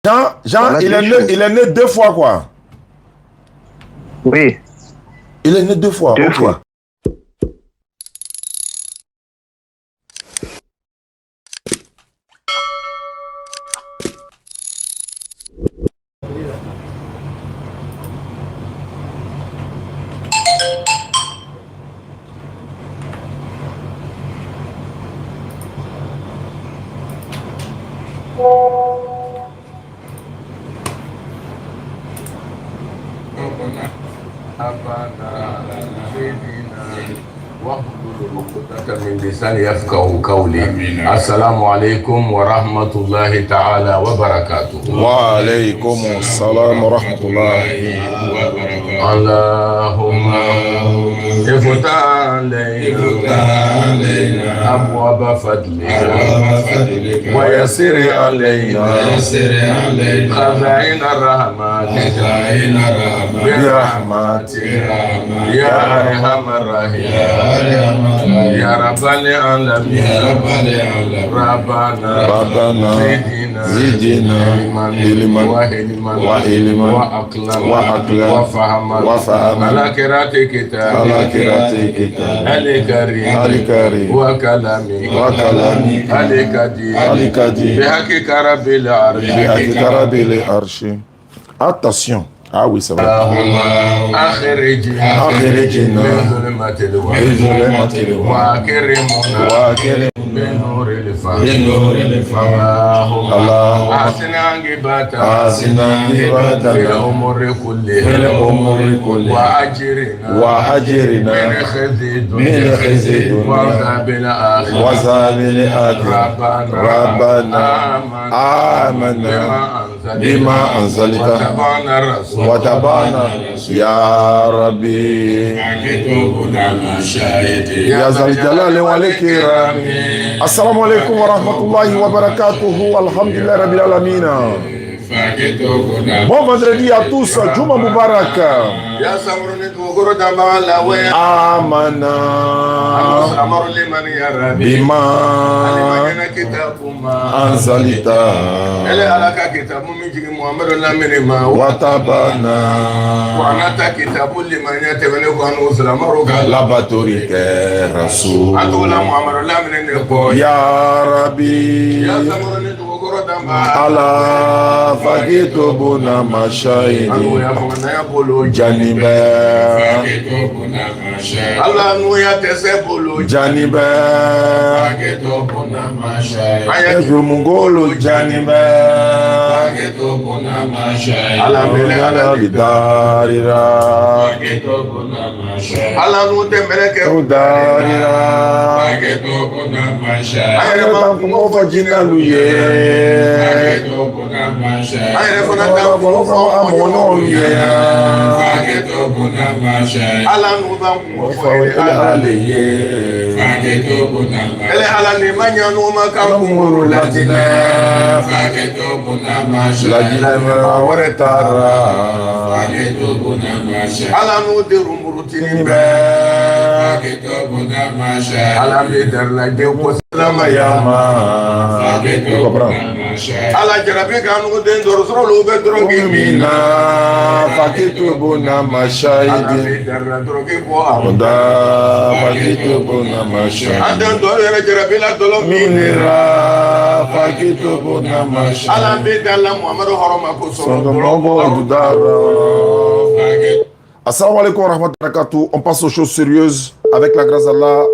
Jean, il est né 2 fois, quoi. Oui. Il est né 2 fois. 2 fois. السلام عليكم ورحمة الله تعالى وبركاته. وعليكم السلام ورحمة الله وبركاته. اللهم افتح علينا أبواب فضلك ويسر علينا خزائن رحمتك برحمتك يا أرحم الراحمين يا رب العالمين ربنا زدنا علما وعلما وعقلا وفهما على قراءة كتاب الكريم وكلامي الكديم بحقك رب العرش. Attention. Ah oui, c'est vrai. أخرجنا من ظلمات الوهم وأكرمنا بنور الفهم اللهم أحسن عاقبتنا في الأمور كلها وأجرنا من خزي الدنيا وعذاب الآخرة ربنا آمنا بما أنزلت وتبعنا يا ربي يا ذا الجلال والإكرام. السلام عليكم ورحمة الله وبركاته. الحمد لله رب العالمين. Bon vendredi à tous, Juma Mubarak. Amana Bima Anzalita Watabana Labatorike Rasul Ya Rabbi Allah Fagito Bona Mashaini Janibe Allah Nuya Tesebolo Janibe Mungolo Janibe Allah Lidarira Allah Nutemeleke Udarira Allah Jinaluye Allah jarabi kanu den dorosro lo be drogi mina fakitu bona mashahidi drogi bo abunda fakitu bona mashahidi adan do yere jarabi la dolo minira fakitu bona mashahidi Allah be dalla Muhammad horoma ko so Assalamu alaikum wa rahmatullahi wa barakatuh. On passe aux choses sérieuses avec la grâce d'Allah,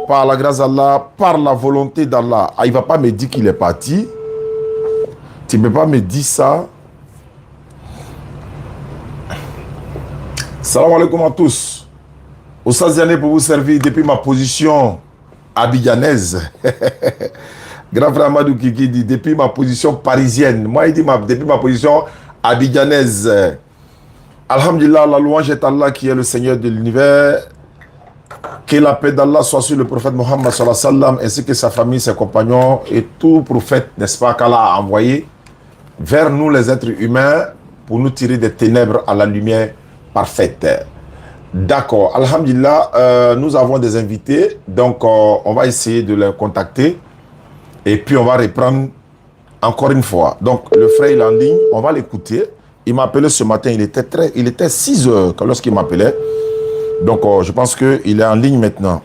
par la grâce d'Allah, par la volonté d'Allah. Ah, il ne va pas me dire qu'il est parti. Tu ne peux pas me dire ça. Salam alaikum à tous. Au 16e pour vous servir depuis ma position abidjanaise. Grand frère Amadou Kiki dit depuis ma position parisienne. Moi, il dit depuis ma position abidjanaise. Alhamdulillah, la louange est Allah qui est le Seigneur de l'univers. Que la paix d'Allah soit sur le prophète Mohammed sallallahu alayhi wa sallam, ainsi que sa famille, ses compagnons et tout prophète, n'est-ce pas, qu'Allah a envoyé vers nous les êtres humains pour nous tirer des ténèbres à la lumière parfaite. D'accord. Alhamdulillah, nous avons des invités, donc on va essayer de les contacter et puis on va reprendre encore une fois. Donc, le frère, il est en ligne. On va l'écouter. Il m'a appelé ce matin. Il était 6 heures lorsqu'il m'appelait. Donc, je pense qu'il est en ligne maintenant.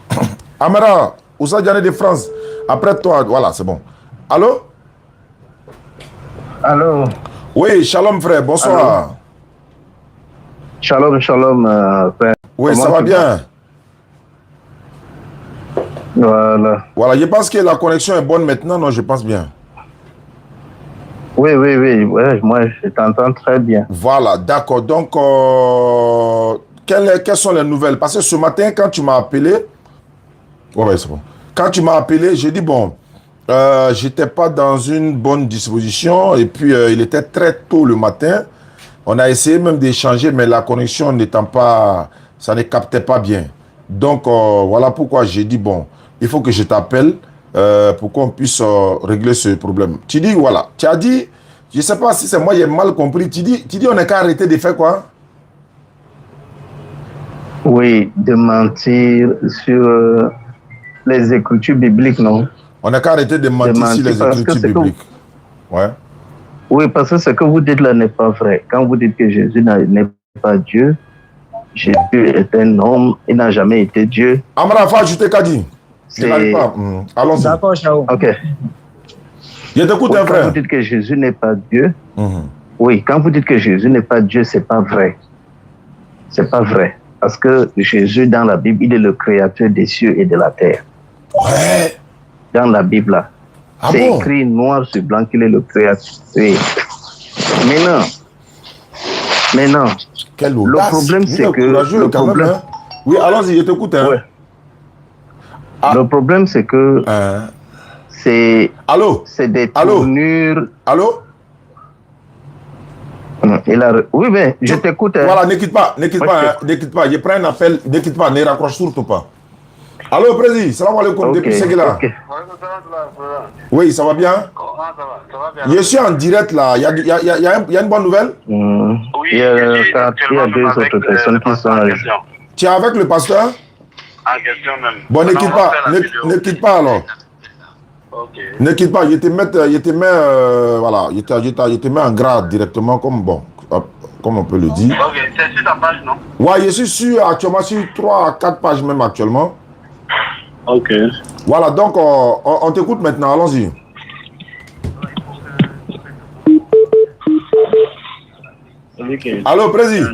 Amara, Oussa Diané de France. Après toi, voilà, c'est bon. Allô? Allô? Oui, shalom frère, bonsoir. Allô? Shalom, shalom, frère. Oui, Comment ça va tu bien? Voilà. Voilà, je pense que la connexion est bonne maintenant, non, je pense bien. Oui, ouais, moi je t'entends très bien. Voilà, d'accord. Donc, quelles sont les nouvelles? Parce que ce matin, quand tu m'as appelé, ouais, c'est bon. Quand tu m'as appelé, j'ai dit, bon, j'étais pas dans une bonne disposition et puis il était très tôt le matin. On a essayé même d'échanger, mais la connexion n'étant pas, ça ne captait pas bien. Donc, voilà pourquoi j'ai dit, bon, il faut que je t'appelle pour qu'on puisse régler ce problème. Tu dis, voilà, tu as dit, je ne sais pas si c'est moi, j'ai mal compris, tu dis on n'a qu'à arrêter de faire quoi? Oui, de mentir sur les écritures bibliques, non? On n'a qu'à arrêter de mentir sur les écritures bibliques. Ouais. Oui, parce que ce que vous dites là n'est pas vrai. Quand vous dites que Jésus n'est pas Dieu, Jésus est un homme, il n'a jamais été Dieu. Amara, faut ajouter Kadi. Je n'arrive pas. Allons-y. D'accord, Chao. Ok. Je t'écoute, un frère. Quand vous dites que Jésus n'est pas Dieu, oui, quand vous dites que Jésus n'est pas Dieu, c'est pas vrai. C'est pas vrai. Parce que Jésus, dans la Bible, il est le créateur des cieux et de la terre. Ouais. Dans la Bible, là. Ah c'est bon? écrit noir sur blanc qu'il est le créateur. Oui. Mais non. Quel audace. Le problème, c'est que... Le problème, hein? Oui, allons-y, je t'écoute. Hein? Ouais. Ah. Le problème, c'est que... C'est... Allô? C'est des tournures... Allô? Oui, mais je t'écoute. Hein. Voilà, ne quitte pas. Je prends un appel, ne quitte pas, ne raccroche surtout pas. Allô, Président, salam alaikum, depuis Séguéla. Oui, ça va bien? Ça va bien. Je suis en direct là, il y a une bonne nouvelle? Oui, il y a deux autres personnes qui sont là. Tu es avec le pasteur? En question même. Bon, ne quitte pas alors. Ok. Ne quitte pas, je te mets en grade directement comme on peut le dire. Ok, c'est sur ta page, non? Ouais, je suis actuellement sur 3 à 4 pages même actuellement. Ok. Voilà, donc on t'écoute maintenant, allons-y. Allô, Président.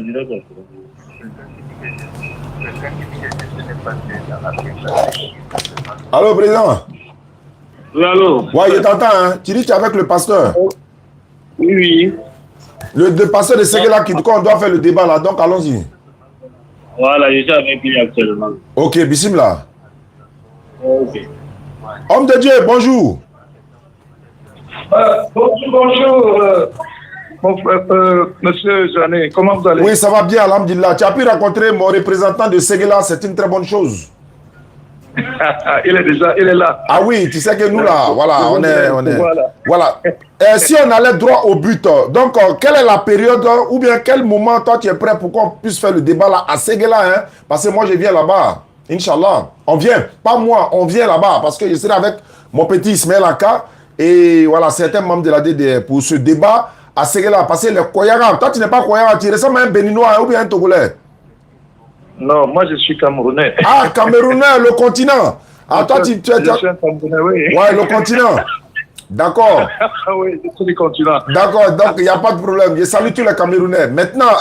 Allô, Président. Oui, allô? Ouais, je t'entends, hein. Tu dis que tu es avec le pasteur. Oui. Le pasteur de Séguéla qui dit qu'on doit faire le débat là, donc allons-y. Voilà, je suis avec lui actuellement. Ok, bismillah. Ok. Homme de Dieu, bonjour. Bonjour, mon frère, monsieur Jané, comment vous allez? Oui, ça va bien, alhamdulillah. Tu as pu rencontrer mon représentant de Séguéla, c'est une très bonne chose. Il est là. Ah oui, tu sais que nous là, voilà, on est. Voilà. Si on allait droit au but, donc quelle est la période ou bien quel moment toi tu es prêt pour qu'on puisse faire le débat là à Séguéla, hein? Parce que moi je viens là-bas, Inch'Allah. On vient, pas moi, on vient là-bas parce que je serai avec mon petit Ismaël Aka et voilà, certains membres de la DD pour ce débat à Séguéla. Parce que les Koyara, toi tu n'es pas Koyara, tu ressembles à un Béninois ou bien un Togolais. Non, moi je suis Camerounais. Ah, Camerounais, le continent. Ah, toi tu es. Je suis un Camerounais, oui. Ouais, le continent. D'accord. Oui, je suis du continent. D'accord, donc il n'y a pas de problème. Je salue tous les Camerounais. Maintenant,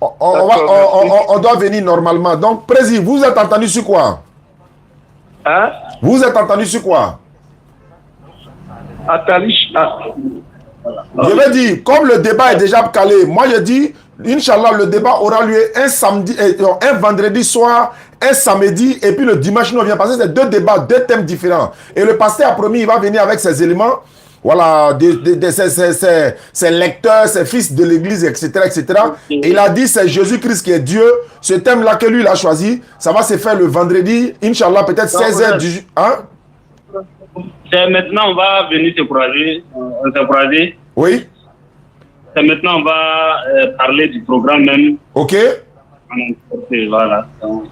on doit venir normalement. Donc, Président, vous êtes entendu sur quoi? Hein? Vous êtes entendu sur quoi? Atalish. Je vais dire, comme le débat est déjà calé, moi je dis, Inch'Allah, le débat aura lieu un vendredi soir, un samedi, et puis le dimanche, nous on vient passer. C'est 2 débats, 2 thèmes différents. Et le pasteur a promis, il va venir avec ses éléments, voilà, ses lecteurs, ses fils de l'église, etc., etc. Et il a dit, c'est Jésus-Christ qui est Dieu. Ce thème-là que lui, il a choisi, ça va se faire le vendredi, Inch'Allah, peut-être 16h du... Hein? Maintenant, on va venir se croiser. Oui. Maintenant, on va parler du programme même. Ok. Voilà. Donc,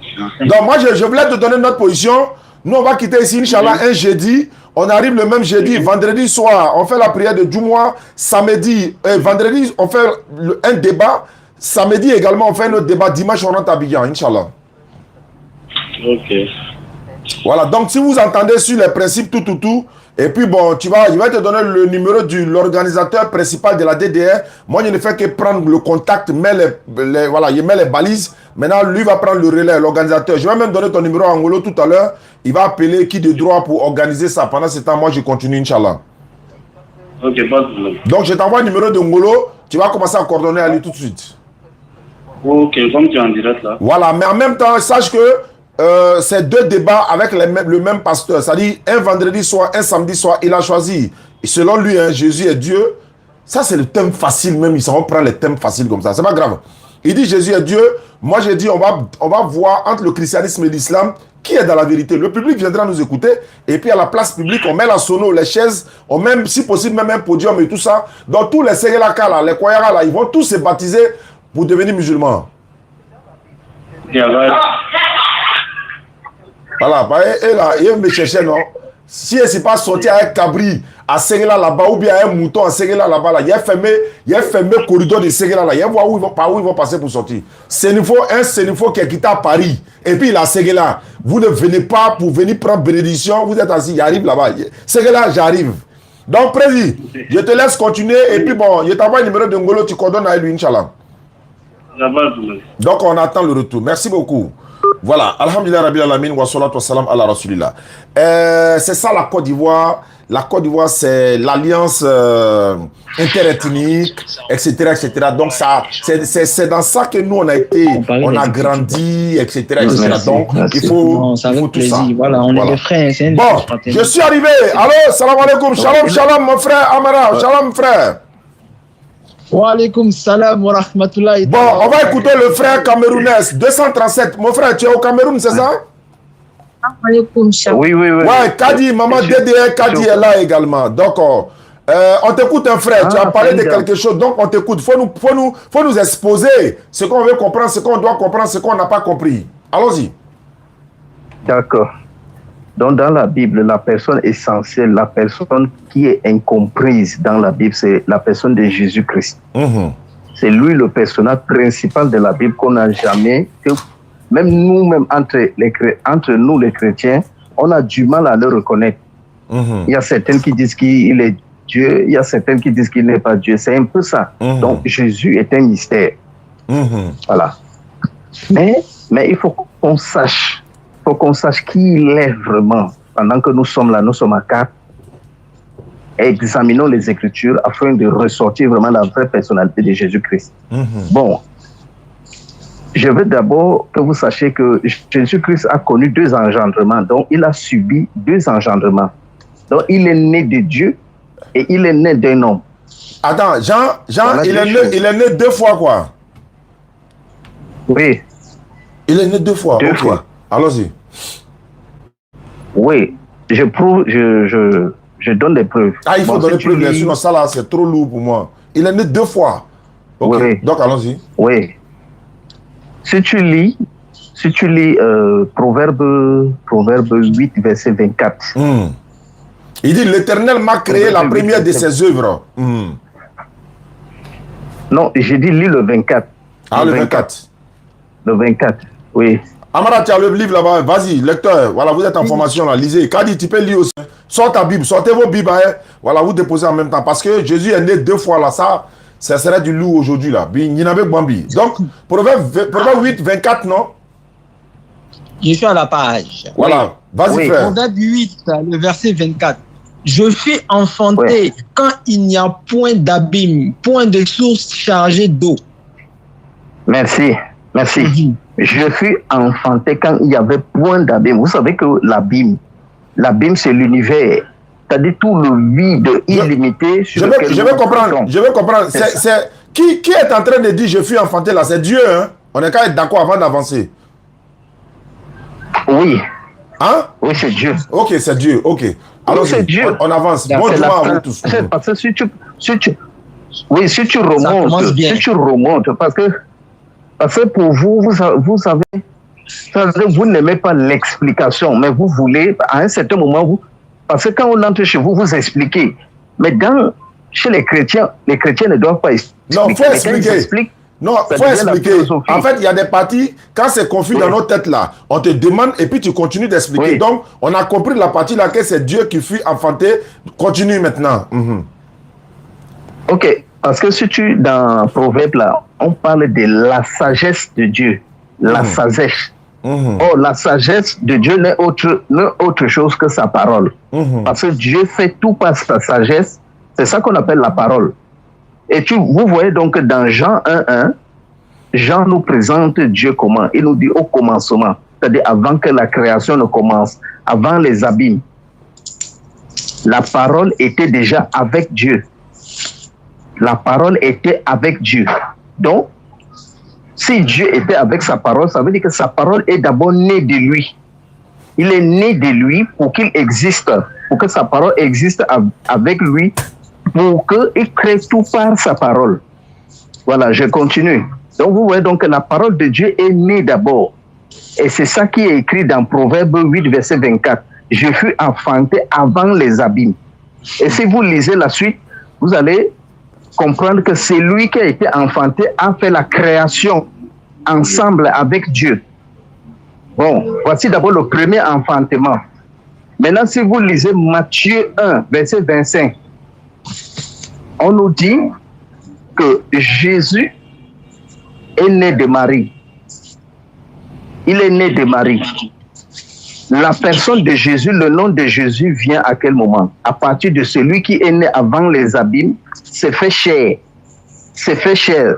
moi, je voulais te donner notre position. Nous, on va quitter ici, Inch'Allah, un jeudi. on arrive le même jeudi, vendredi soir, on fait la prière de Djoumoua, samedi, vendredi, on fait un débat, samedi également, on fait un autre débat, dimanche, on rentre à Abidjan, Inch'Allah. Ok. Voilà, donc si vous entendez sur les principes, tout, et puis bon, il va te donner le numéro de l'organisateur principal de la DDR. Moi, je ne fais que prendre le contact, voilà, il met les balises. Maintenant, lui va prendre le relais, l'organisateur. Je vais même donner ton numéro à Ngolo tout à l'heure. Il va appeler qui de droit pour organiser ça. Pendant ce temps, moi, je continue, Inch'Allah. Ok, pas de problème. Donc, je t'envoie le numéro de Ngolo. Tu vas commencer à coordonner à lui tout de suite. Ok, comme tu es en direct là. Voilà, mais en même temps, sache que c'est 2 débats avec le même pasteur. C'est-à-dire, un vendredi soir, un samedi soir, il a choisi. Et selon lui, hein, Jésus est Dieu. Ça, c'est le thème facile même. Ils savent prendre les thèmes faciles comme ça. C'est pas grave. Il dit Jésus est Dieu. Moi, j'ai dit, on va voir entre le christianisme et l'islam qui est dans la vérité. Le public viendra nous écouter. Et puis, à la place publique, on met la sono, les chaises, on met, si possible, même un podium et tout ça. Donc, tous les Séguélaka, là, les Koyara, là, ils vont tous se baptiser pour devenir musulmans. Voilà, et là, il me cherchait, non? Si elle ne s'est pas sorti à un cabri à Séguéla là-bas, ou bien à un mouton à Séguéla là-bas, là, il y a fermé le corridor de Séguéla là, il y a voir par où ils vont passer pour sortir. Un Sénifo qui est quitté à Paris, et puis il a Séguéla. Vous ne venez pas pour venir prendre bénédiction, vous êtes assis, il arrive là-bas. Séguéla, j'arrive. Donc, Président, je te laisse continuer, et puis bon, je t'envoie le numéro de Ngolo, tu coordonnes avec lui, Inch'Allah. Donc, on attend le retour. Merci beaucoup. Voilà, alhamdulillah rabbil alamin wa salatu wa salam ala rasulillah. C'est ça la Côte d'Ivoire. La Côte d'Ivoire, c'est l'alliance interethnique, etc., etc. Donc ça, c'est dans ça que nous on a été, on a grandi, etc., etc. Donc il faut tout ça. Voilà, on est des frères. Bon, je suis arrivé. Allô, salam alaikum, shalom, shalom, mon frère Amara, shalom, frère. Wa alaikum salam wa rahmatullahi. Bon, on va écouter le frère camerounais 237. Mon frère, tu es au Cameroun, c'est ça? Oui. Ouais, Kadi, maman DDR, Kadi est là également. Donc, on t'écoute, un frère. Tu as parlé de quelque chose, donc on t'écoute. Faut nous exposer ce qu'on veut comprendre, ce qu'on doit comprendre, ce qu'on n'a pas compris. Allons-y. D'accord. Donc, dans la Bible, la personne essentielle, la personne qui est incomprise dans la Bible, c'est la personne de Jésus-Christ. C'est lui le personnage principal de la Bible qu'on n'a jamais... Même nous-mêmes, entre nous les chrétiens, on a du mal à le reconnaître. Il y a certains qui disent qu'il est Dieu, il y a certains qui disent qu'il n'est pas Dieu. C'est un peu ça. Donc, Jésus est un mystère. Voilà. Mais il faut qu'on sache. Il faut qu'on sache qui il est vraiment. Pendant que nous sommes là, nous sommes à 4. Examinons les Écritures afin de ressortir vraiment la vraie personnalité de Jésus-Christ. Bon, je veux d'abord que vous sachiez que Jésus-Christ a connu 2 engendrements. Donc, il a subi 2 engendrements. Donc, il est né de Dieu et il est né d'un homme. Attends, Jean, il est né 2 fois, quoi? Oui. Il est né 2 fois. 2 fois. Allons-y. Oui, je prouve, je donne des preuves. Ah, il faut donner des preuves, bien sûr. Ça là, c'est trop lourd pour moi. Il est né 2 fois. Ok. Oui. Donc, allons-y. Oui. Si tu lis Proverbe 8, verset 24. Il dit, l'Éternel m'a créé la première de ses œuvres. Non, j'ai dit, lis le 24. Ah, le 24. Le 24, oui. Amara, tu as le livre là-bas. Vas-y, lecteur. Voilà, vous êtes en formation là. Lisez. Kadi, tu peux lire aussi. Sors ta Bible. Sortez vos Bibles. Hein. Voilà, vous déposez en même temps. Parce que Jésus est né 2 fois là. Ça serait du loup aujourd'hui là. Donc, Proverbe 8, 24, non? Je suis à la page. Voilà. Vas-y, frère. Proverbe 8, le verset 24. Je fus enfanté quand il n'y a point d'abîme, point de source chargée d'eau. Merci. Je fus enfanté quand il y avait point d'abîme. Vous savez que l'abîme, c'est l'univers. C'est-à-dire tout le vide illimité. Je veux comprendre. Qui est en train de dire je fus enfanté là? C'est Dieu, hein? On est quand même d'accord avant d'avancer. Oui. Hein? Oui, c'est Dieu. Ok, c'est Dieu. Ok. Alors, c'est Dieu. On avance. Bon dimanche à vous tous. Parce que si tu remontes, parce que pour vous, vous savez, vous n'aimez pas l'explication, mais vous voulez, à un certain moment, Parce que quand on entre chez vous, vous expliquez. Mais chez les chrétiens ne doivent pas expliquer. Non, il faut expliquer. Non, il faut expliquer. En fait, il y a des parties, quand c'est confus dans nos têtes là, on te demande et puis tu continues d'expliquer. Donc, on a compris la partie là que c'est Dieu qui fut enfanté. Continue maintenant. Ok, parce que si dans Proverbe là, on parle de la sagesse de Dieu. La sagesse. Or, la sagesse de Dieu n'est autre chose que sa parole. Parce que Dieu fait tout par sa sagesse. C'est ça qu'on appelle la parole. Et vous voyez donc que dans Jean 1:1, Jean nous présente Dieu comment? Il nous dit au commencement, c'est-à-dire avant que la création ne commence, avant les abîmes. La parole était déjà avec Dieu. La parole était avec Dieu. Donc, si Dieu était avec sa parole, ça veut dire que sa parole est d'abord née de lui. Il est né de lui pour qu'il existe, pour que sa parole existe avec lui, pour qu'il crée tout par sa parole. Voilà, je continue. Donc, vous voyez donc que la parole de Dieu est née d'abord. Et c'est ça qui est écrit dans Proverbe 8, verset 24. Je fus enfanté avant les abîmes. Et si vous lisez la suite, vous allez comprendre que c'est lui qui a été enfanté, a fait la création ensemble avec Dieu. Bon, voici d'abord le premier enfantement. Maintenant, si vous lisez Matthieu 1, verset 25, on nous dit que Jésus est né de Marie. Il est né de Marie. La personne de Jésus, le nom de Jésus vient à quel moment? À partir de celui qui est né avant les abîmes, s'est fait chair. S'est fait chair.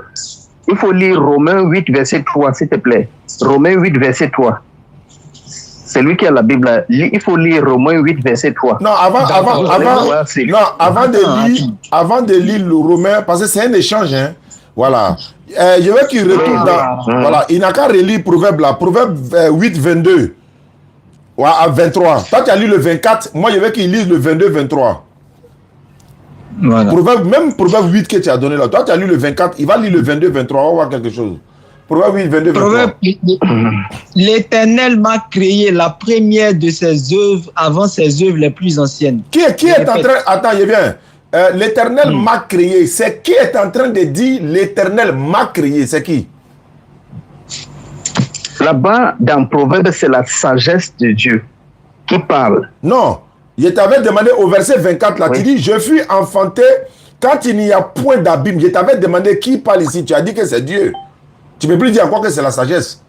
Il faut lire Romains 8, verset 3, s'il te plaît. Romains 8, verset 3. C'est lui qui a la Bible. Il faut lire Romains 8, verset 3. Non, avant de lire le Romain, parce que c'est un échange, hein. Voilà. Je veux qu'il retourne dans... Voilà. Il n'a qu'à relire Proverbe là. Proverbe 8, 22. Ouais, à 23. Toi, tu as lu le 24. Moi, je veux qu'il lise le 22, 23. Voilà. Même Proverbe 8 que tu as donné là. Toi, tu as lu le 24. Il va lire le 22, 23. On va voir quelque chose. Proverbe 8, 22, 23. L'Éternel m'a créé la première de ses œuvres avant ses œuvres les plus anciennes. Qui est en train... Attends, je viens. L'Éternel m'a créé. C'est qui est en train de dire l'Éternel m'a créé? C'est qui? Là-bas, dans Proverbe, c'est la sagesse de Dieu qui parle. Non. Je t'avais demandé au verset 24, là, tu dis, je fus enfanté quand il n'y a point d'abîme. Je t'avais demandé qui parle ici. Tu as dit que c'est Dieu. Tu ne peux plus dire encore que c'est la sagesse.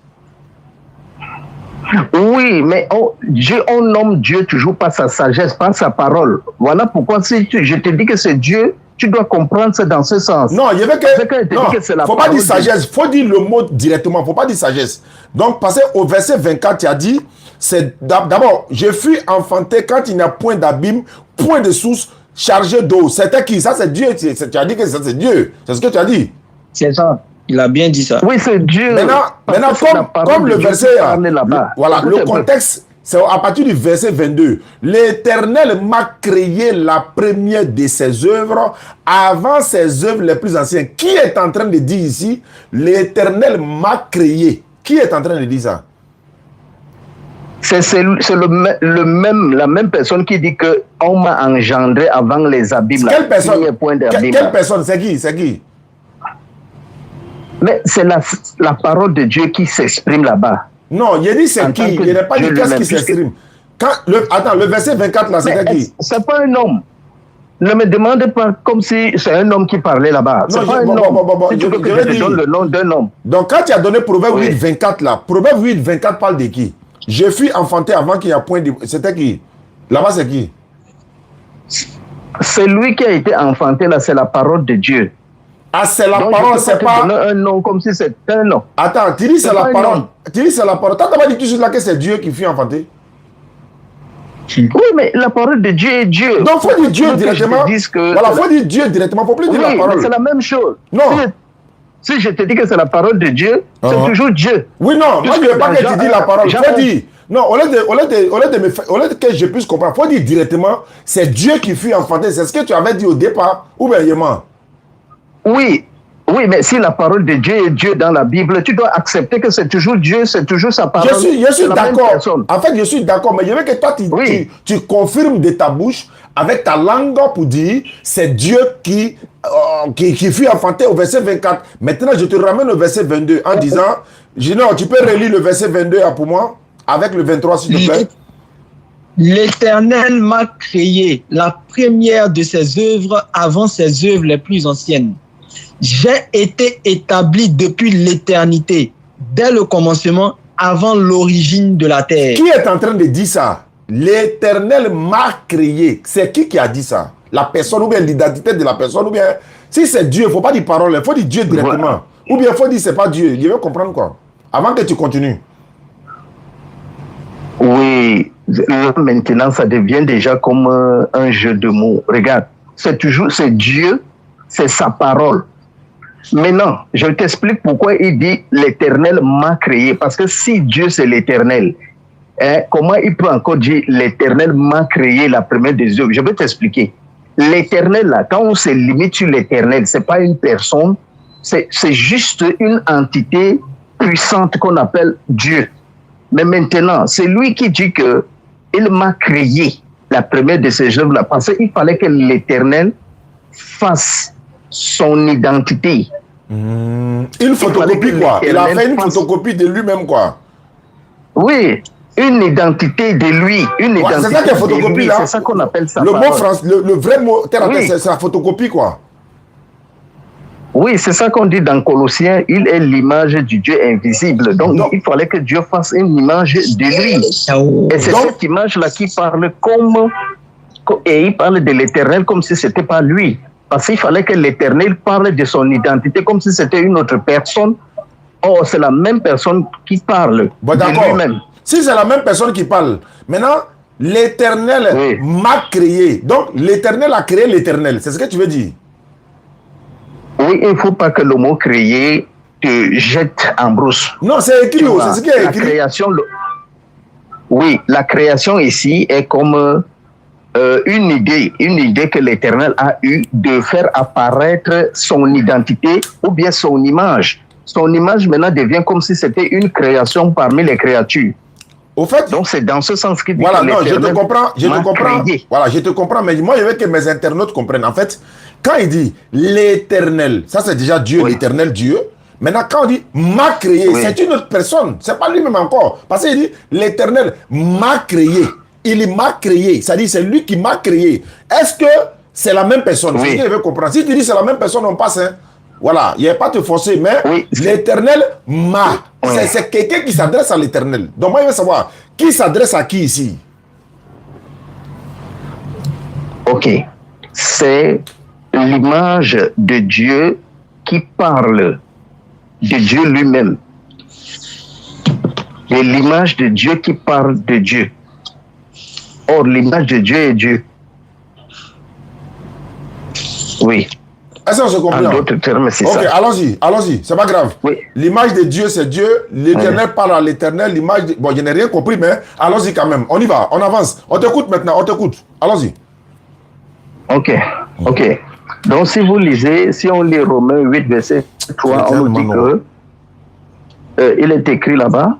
Oui, mais on nomme Dieu toujours par sa sagesse, par sa parole. Voilà pourquoi si je te dis que c'est Dieu, tu dois comprendre ça dans ce sens. Non, il y avait que... Non, il ne faut pas dire sagesse. Il faut dire le mot directement. Il ne faut pas dire sagesse. Donc, passer au verset 24, tu as dit, c'est d'abord, je fus enfanté quand il n'y a point d'abîme, point de source, chargé d'eau. C'était qui? Ça, c'est Dieu. Tu as dit que ça, c'est Dieu. C'est ce que tu as dit. C'est ça. Il a bien dit ça. Oui, c'est Dieu. Maintenant comme le verset... Voilà, le contexte... C'est à partir du verset 22. L'Éternel m'a créé la première de ses œuvres avant ses œuvres les plus anciennes. Qui est en train de dire ici, l'Éternel m'a créé? Qui est en train de dire ça? C'est la même personne qui dit que on m'a engendré avant les abîmes. Quelle personne? Quelle personne? C'est qui? C'est qui? Mais c'est la parole de Dieu qui s'exprime là-bas. Non, il a dit c'est qui. Il n'a pas dit qu'est-ce qui s'exprime. Attends, le verset 24 là, c'est qui? C'est pas un homme. Ne me demande pas comme si c'est un homme qui parlait là-bas. C'est pas un homme. Si tu veux que je te donne le nom d'un homme. Donc quand tu as donné Proverbe 8, 24 là, Proverbe 8, 24 parle de qui? Je fus enfanté avant qu'il y ait point de... C'était qui? Là-bas c'est qui? C'est lui qui a été enfanté là, c'est la parole de Dieu. Ah, c'est la parole, c'est pas... un nom comme si c'était un nom. Attends, tu dis c'est la parole. Tu dis c'est la parole. T'as pas dit tout de suite là que c'est Dieu qui fut enfanté? Oui, mais la parole de Dieu est Dieu. Donc, il faut dire Dieu directement. Voilà, il faut dire Dieu directement. Il ne faut plus dire la parole. C'est la même chose. Non. Si je te dis que c'est la parole de Dieu, c'est toujours Dieu. Oui, non. Moi, je ne veux pas que tu dis la parole. Il faut dire... Non, au lieu que je puisse comprendre, il faut dire directement, c'est Dieu qui fut enfanté. C'est ce que tu avais dit au départ. Ou bien, Yéman? Oui, Oui, mais si la parole de Dieu est Dieu dans la Bible, tu dois accepter que c'est toujours Dieu, c'est toujours sa parole. Je suis d'accord. En fait, je suis d'accord, mais je veux que toi, tu confirmes de ta bouche, avec ta langue, pour dire c'est Dieu qui fut enfanté au verset 24. Maintenant, je te ramène au verset 22 en disant, Gino, tu peux relire le verset 22 pour moi, avec le 23, s'il te plaît. L'Éternel m'a créé, la première de ses œuvres avant ses œuvres les plus anciennes. J'ai été établi depuis l'éternité, dès le commencement, avant l'origine de la terre. Qui est en train de dire ça? L'Éternel m'a créé. C'est qui a dit ça? La personne ou bien l'identité de la personne ou bien... Si c'est Dieu, il ne faut pas dire parole, il faut dire Dieu directement. Voilà. Ou bien il faut dire c'est pas Dieu. Je veux comprendre quoi? Avant que tu continues. Oui, là, maintenant ça devient déjà comme un jeu de mots. Regarde, c'est Dieu, c'est sa parole. Maintenant, je t'explique pourquoi il dit l'Éternel m'a créé. Parce que si Dieu c'est l'Éternel, comment il peut encore dire l'Éternel m'a créé la première des œuvres? Je vais t'expliquer. L'Éternel, là, quand on se limite sur l'Éternel, c'est pas une personne, c'est juste une entité puissante qu'on appelle Dieu. Mais maintenant, c'est lui qui dit que il m'a créé la première de ces œuvres-là, parce qu'il fallait que l'Éternel fasse son identité. Une photocopie, quoi. Il a fait une photocopie de lui-même, quoi. Oui, une identité de lui. Une identité c'est ça qui est photocopie, là. C'est ça qu'on appelle ça. Le vrai mot, c'est la photocopie, quoi. Oui, c'est ça qu'on dit dans Colossiens, il est l'image du Dieu invisible. Donc, il fallait que Dieu fasse une image de lui. Et c'est cette image-là qui parle et il parle de l'Éternel comme si c'était pas lui. Parce qu'il fallait que l'Éternel parle de son identité comme si c'était une autre personne. Or, c'est la même personne qui parle de lui-même. Si c'est la même personne qui parle, maintenant, l'Éternel m'a créé. Donc, l'Éternel a créé l'Éternel. C'est ce que tu veux dire? Oui, il ne faut pas que le mot créer te jette en brousse. Non, c'est écrit, c'est ce qui est écrit. La création, oui, la création ici est comme une idée que l'Éternel a eue de faire apparaître son identité ou bien son image. Son image maintenant devient comme si c'était une création parmi les créatures. Au fait, donc c'est dans ce sens qu'il dit voilà, que non, je te comprends, créé. Voilà, je te comprends, mais moi je veux que mes internautes comprennent. En fait, quand il dit l'Éternel, ça c'est déjà Dieu, l'Éternel Dieu. Maintenant, quand on dit m'a créé, c'est une autre personne, c'est pas lui-même encore. Parce qu'il dit l'Éternel m'a créé, il m'a créé, c'est-à-dire c'est lui qui m'a créé. Est-ce que c'est la même personne? C'est ce que je veux comprendre. Si tu dis c'est la même personne, on passe. Hein. Voilà, il n'y a pas à te forcer, mais l'Éternel m'a. C'est quelqu'un qui s'adresse à l'Éternel. Donc moi, je veux savoir, qui s'adresse à qui ici? Ok. C'est l'image de Dieu qui parle de Dieu lui-même. Et l'image de Dieu qui parle de Dieu. Or, l'image de Dieu est Dieu. Oui. Est-ce qu'on se comprend? En d'autres termes, c'est ça. Ok, allons-y, c'est pas grave. Oui. L'image de Dieu, c'est Dieu. L'Éternel parle à l'Éternel. L'image de... Bon, je n'ai rien compris, mais allons-y quand même. On y va, on avance. On t'écoute maintenant, on t'écoute. Allons-y. Ok. Donc, si vous lisez, si on lit Romains 8, verset 3, on nous dit que il est écrit là-bas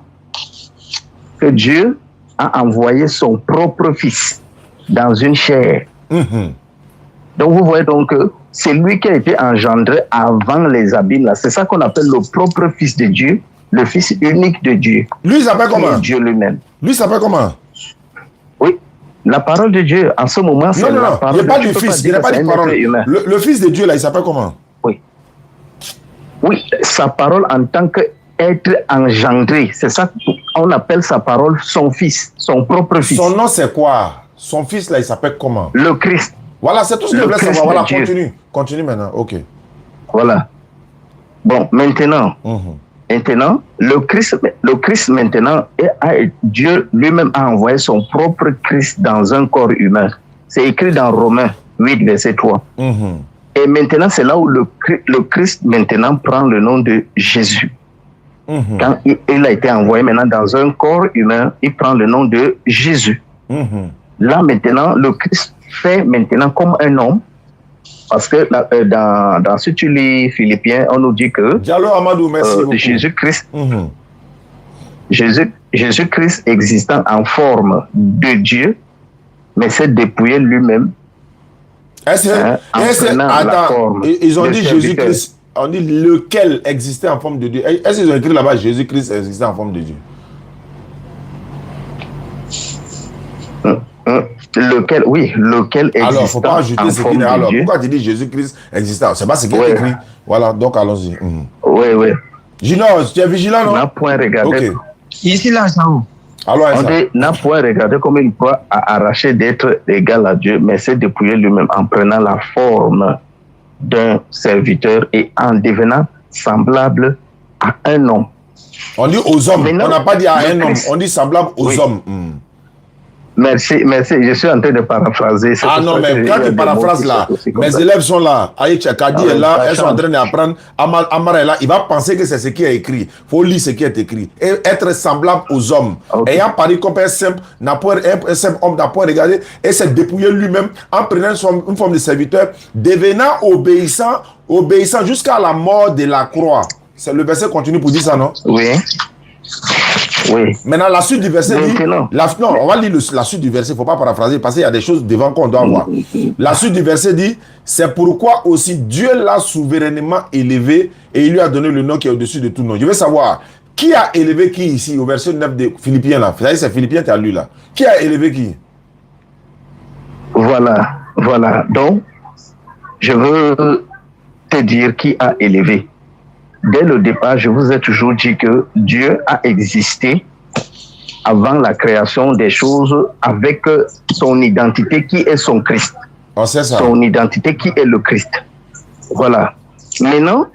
que Dieu a envoyé son propre fils dans une chair. Donc, vous voyez donc que c'est lui qui a été engendré avant les abîmes. C'est ça qu'on appelle le propre fils de Dieu, le fils unique de Dieu. Lui, il s'appelle comment? Dieu lui-même. Lui, il s'appelle comment? Oui, la parole de Dieu, en ce moment, c'est la parole de Dieu. Il n'y a pas du fils, il n'y a pas de parole. Le fils de Dieu, là, il s'appelle comment? Oui, sa parole en tant qu'être engendré, c'est ça qu'on appelle sa parole son fils, son propre fils. Son nom, c'est quoi? Son fils, là, il s'appelle comment? Le Christ. Voilà, c'est tout ce que je voulais savoir. Voilà, continue maintenant. Ok. Voilà. Bon, maintenant, le Christ maintenant, Dieu lui-même a envoyé son propre Christ dans un corps humain. C'est écrit dans Romains 8, verset 3. Et maintenant, c'est là où le Christ maintenant prend le nom de Jésus. Quand il a été envoyé maintenant dans un corps humain, il prend le nom de Jésus. Là, maintenant, le Christ fait maintenant comme un homme Parce que dans ce que tu lis Philippiens, on nous dit que Diallo Amadou, merci beaucoup. Jésus-Christ, Jésus-Christ existant en forme de Dieu, mais s'est dépouillé lui-même. Attends, ils ont dit Jésus-Christ. On dit lequel existait en forme de Dieu. Est-ce qu'ils ont écrit là-bas Jésus-Christ existait en forme de Dieu? Lequel existait. Alors, il ne faut pas ajouter ce qu'il est. Alors, pourquoi tu dis Jésus-Christ existait? C'est pas ce qui est écrit. Voilà, donc allons-y. Oui. Gino, tu es vigilant, non? On n'a point regardé. Okay. Ici, là, Sao. Alors, on n'a point regardé comme il peut arracher d'être égal à Dieu, mais s'est dépouillé lui-même en prenant la forme d'un serviteur et en devenant semblable à un homme. On dit aux hommes, on n'a pas dit à un homme, on dit semblable aux hommes. Merci, je suis en train de paraphraser. Ah non, mais quand tu paraphrases là, mes élèves sont là, Aïcha Kadi est là, elles sont en train d'apprendre, Amara est là, il va penser que c'est ce qui est écrit. Il faut lire ce qui est écrit. Et être semblable aux hommes. Ayant parlé comme un simple homme n'a pas regardé et s'est dépouillé lui-même en prenant une forme de serviteur, devenant obéissant jusqu'à la mort de la croix. C'est le verset continue pour dire ça, non? Oui. Maintenant, la suite du verset dit... Non, on va lire la suite du verset, il ne faut pas paraphraser, parce qu'il y a des choses devant qu'on doit voir. La suite du verset dit, c'est pourquoi aussi Dieu l'a souverainement élevé et il lui a donné le nom qui est au-dessus de tout nom. Je veux savoir, qui a élevé qui ici, au verset 9 de Philippiens là? Vous savez, c'est Philippiens, tu as lu là. Qui a élevé qui? Voilà. Donc, je veux te dire qui a élevé. Dès le départ, je vous ai toujours dit que Dieu a existé avant la création des choses avec son identité qui est son Christ. Oh, c'est ça. Son identité qui est le Christ. Voilà. Maintenant,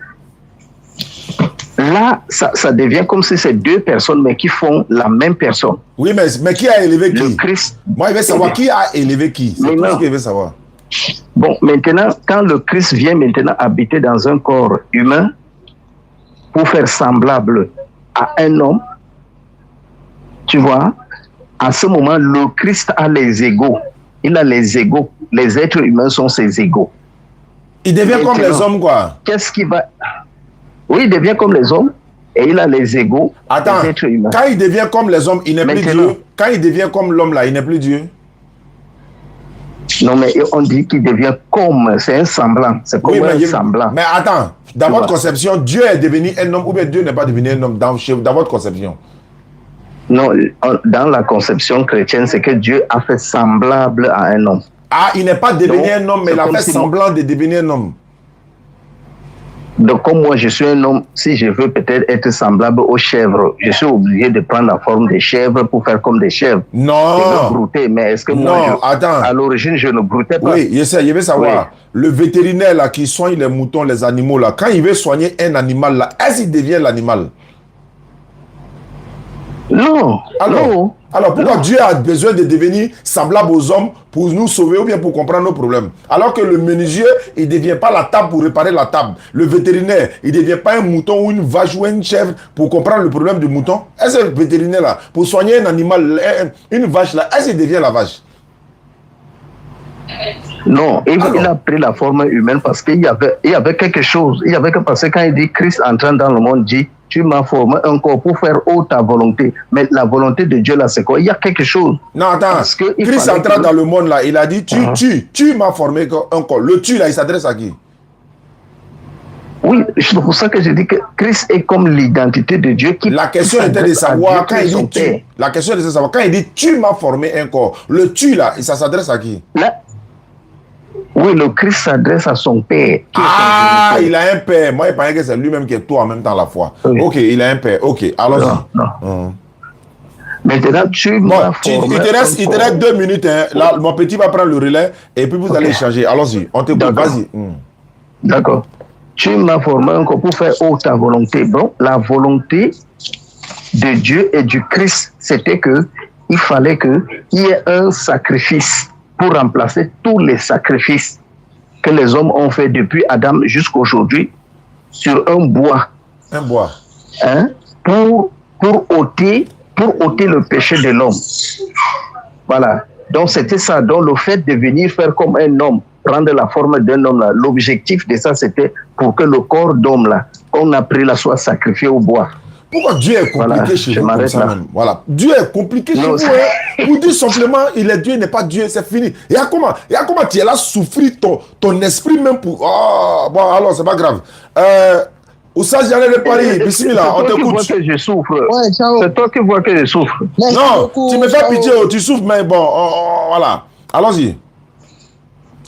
là, ça devient comme si c'est deux personnes, mais qui font la même personne. Oui, mais qui a élevé qui? Le Christ. Moi, je veux savoir qui a élevé qui. C'est tout ce que je veux savoir. Bon, maintenant, quand le Christ vient maintenant habiter dans un corps humain, pour faire semblable à un homme, tu vois, à ce moment, le Christ a les égaux. Il a les égaux. Les êtres humains sont ses égaux. Il devient comme les hommes, quoi. Qu'est-ce qui va... Oui, il devient comme les hommes et il a les égaux des êtres humains. Quand il devient comme les hommes, il n'est plus Dieu. Quand il devient comme l'homme, là, il n'est plus Dieu. Non, mais on dit qu'il devient comme... C'est un semblant. C'est comme un semblant. Mais attends. Dans votre conception, Dieu est devenu un homme ou bien Dieu n'est pas devenu un homme dans votre conception? Non, dans la conception chrétienne, c'est que Dieu a fait semblable à un homme. Ah, il n'est pas devenu un homme, mais il a fait semblant de devenir un homme. Donc, comme moi, je suis un homme, si je veux peut-être être semblable aux chèvres, je suis obligé de prendre la forme des chèvres pour faire comme des chèvres. Non. Je veux brouter, mais est-ce que moi, à l'origine, je ne broutais pas? Oui, je veux savoir. Oui. Le vétérinaire là, qui soigne les moutons, les animaux, là, quand il veut soigner un animal, là, est-ce qu'il devient l'animal? Non. Alors pourquoi Dieu a besoin de devenir semblable aux hommes pour nous sauver ou bien pour comprendre nos problèmes? Alors que le menuisier, il ne devient pas la table pour réparer la table. Le vétérinaire, il ne devient pas un mouton ou une vache ou une chèvre pour comprendre le problème du mouton. Est-ce que le vétérinaire là, pour soigner un animal, une vache là, est-ce qu'il devient la vache? Non, il a pris la forme humaine parce qu'il y avait quelque chose. Parce que quand il dit Christ entrant dans le monde, dit tu m'as formé un corps pour faire ta volonté. Mais la volonté de Dieu là, c'est quoi? Il y a quelque chose. Non, attends. Christ entrant dans le monde là, il a dit tu m'as formé un corps. Le tu là, il s'adresse à qui? Oui, c'est pour ça que je dis que Christ est comme l'identité de Dieu qui... La question était de savoir quand il dit tu. La question était de savoir quand il dit tu m'as formé un corps. Le tu là, ça s'adresse à qui? Là, oui, le Christ s'adresse à son Père. Il a un Père. Moi, je pensais que c'est lui-même qui est toi en même temps la foi. Oui. Ok, il a un Père. Ok, allons-y. Non. Maintenant, tu m'as formé. Il te reste 2 minutes. Hein. Là, mon petit va prendre le relais et puis vous allez échanger. Allons-y. On t'écoute. Vas-y. D'accord. Tu m'as formé encore pour faire ta volonté. Bon, la volonté de Dieu et du Christ, c'était qu'il fallait qu'il y ait un sacrifice pour remplacer tous les sacrifices que les hommes ont fait depuis Adam jusqu'à aujourd'hui sur un bois. Un bois. Hein, pour ôter le péché de l'homme. Voilà. Donc c'était ça. Donc le fait de venir faire comme un homme prendre la forme d'un homme là. L'objectif de ça, c'était pour que le corps d'homme là, qu'on a pris là, soit sacrifié au bois. Pourquoi Dieu est compliqué chez vous comme ça même? Voilà. Dieu est compliqué chez vous. Hein? Vous dites simplement, il est Dieu, il n'est pas Dieu, c'est fini. Et à comment tu es là souffrir ton esprit même pour... Oh, bon, alors, c'est pas grave. Oussa Diané de Paris, bismillah, on t'écoute. C'est toi que je souffre. Ouais, ciao. C'est toi qui vois que je souffre. Merci non, beaucoup, tu me fais ciao. pitié, tu souffres, mais bon, voilà. Allons-y.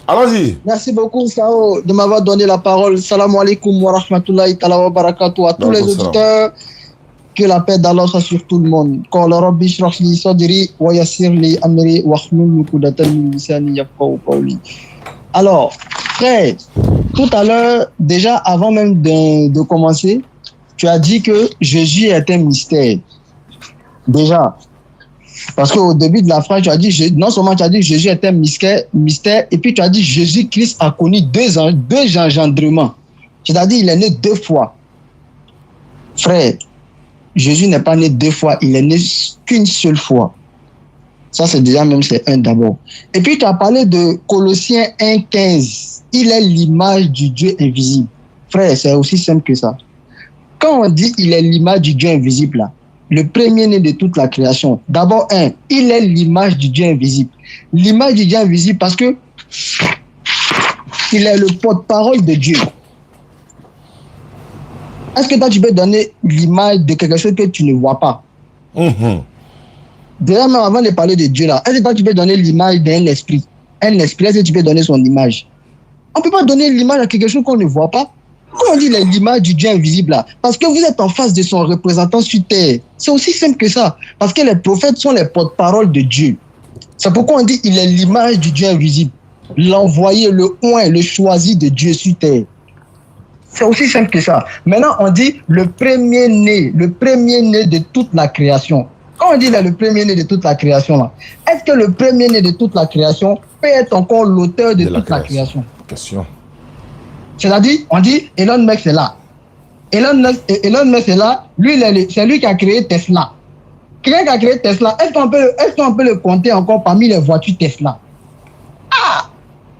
Allons-y. Merci beaucoup, Sao, de m'avoir donné la parole. Salam alaikum wa rahmatullahi ta'ala wa barakatuh à tous les auditeurs. Que la paix d'Allah soit sur tout le monde. Qala rabbi shrah li sadri wa yassir li amri wahlul 'uqdatan min lisani yafqahu qawli. Alors, frère, tout à l'heure, déjà avant même de commencer, tu as dit que Jésus est un mystère. Déjà. Parce qu'au début de la phrase, tu as dit, non seulement tu as dit que Jésus est un mystère, et puis tu as dit Jésus-Christ a connu deux engendrements. C'est-à-dire il est né 2 fois. Frère, Jésus n'est pas né 2 fois, il est né qu'une seule fois. Ça, c'est déjà même, c'est un d'abord. Et puis, tu as parlé de Colossiens 1,15. Il est l'image du Dieu invisible. Frère, c'est aussi simple que ça. Quand on dit il est l'image du Dieu invisible, là, le premier-né de toute la création, d'abord, il est l'image du Dieu invisible. L'image du Dieu invisible parce que il est le porte-parole de Dieu. Est-ce que toi, tu peux donner l'image de quelque chose que tu ne vois pas? Déjà, même avant de parler de Dieu, là, est-ce que toi, tu peux donner l'image d'un esprit? Un esprit, est-ce que tu peux donner son image? On ne peut pas donner l'image à quelque chose qu'on ne voit pas. Quand on dit l'image du Dieu invisible, là, parce que vous êtes en face de son représentant sur terre. C'est aussi simple que ça. Parce que les prophètes sont les porte-parole de Dieu. C'est pourquoi on dit il est l'image du Dieu invisible. L'envoyé, le oint, le choisi de Dieu sur terre. C'est aussi simple que ça. Maintenant, on dit le premier-né de toute la création. Quand on dit le premier-né de toute la création, là, est-ce que le premier-né de toute la création peut être encore l'auteur de toute la création? Question. C'est-à-dire, on dit Elon Musk est là. Elon Musk est là. Lui, c'est lui qui a créé Tesla. Quelqu'un qui a créé Tesla, est-ce qu'on peut le compter encore parmi les voitures Tesla? Ah!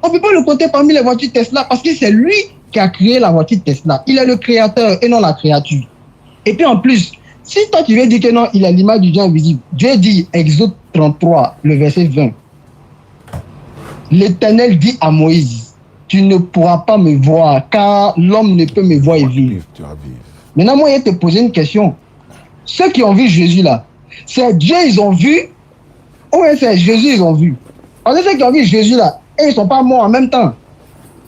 On ne peut pas le compter parmi les voitures Tesla parce que c'est lui qui a créé la voiture Tesla. Il est le créateur et non la créature. Et puis en plus, si toi tu veux dire que non, il est l'image du Dieu invisible, Dieu dit, Exode 33, le verset 20, l'Éternel dit à Moïse, tu ne pourras pas me voir car l'homme ne peut me voir et vivre. Maintenant, moi, je vais te poser une question. Ceux qui ont vu Jésus là, c'est Dieu ils ont vu ou c'est Jésus ils ont vu? Parce que ceux qui ont vu Jésus là, et ils ne sont pas morts en même temps.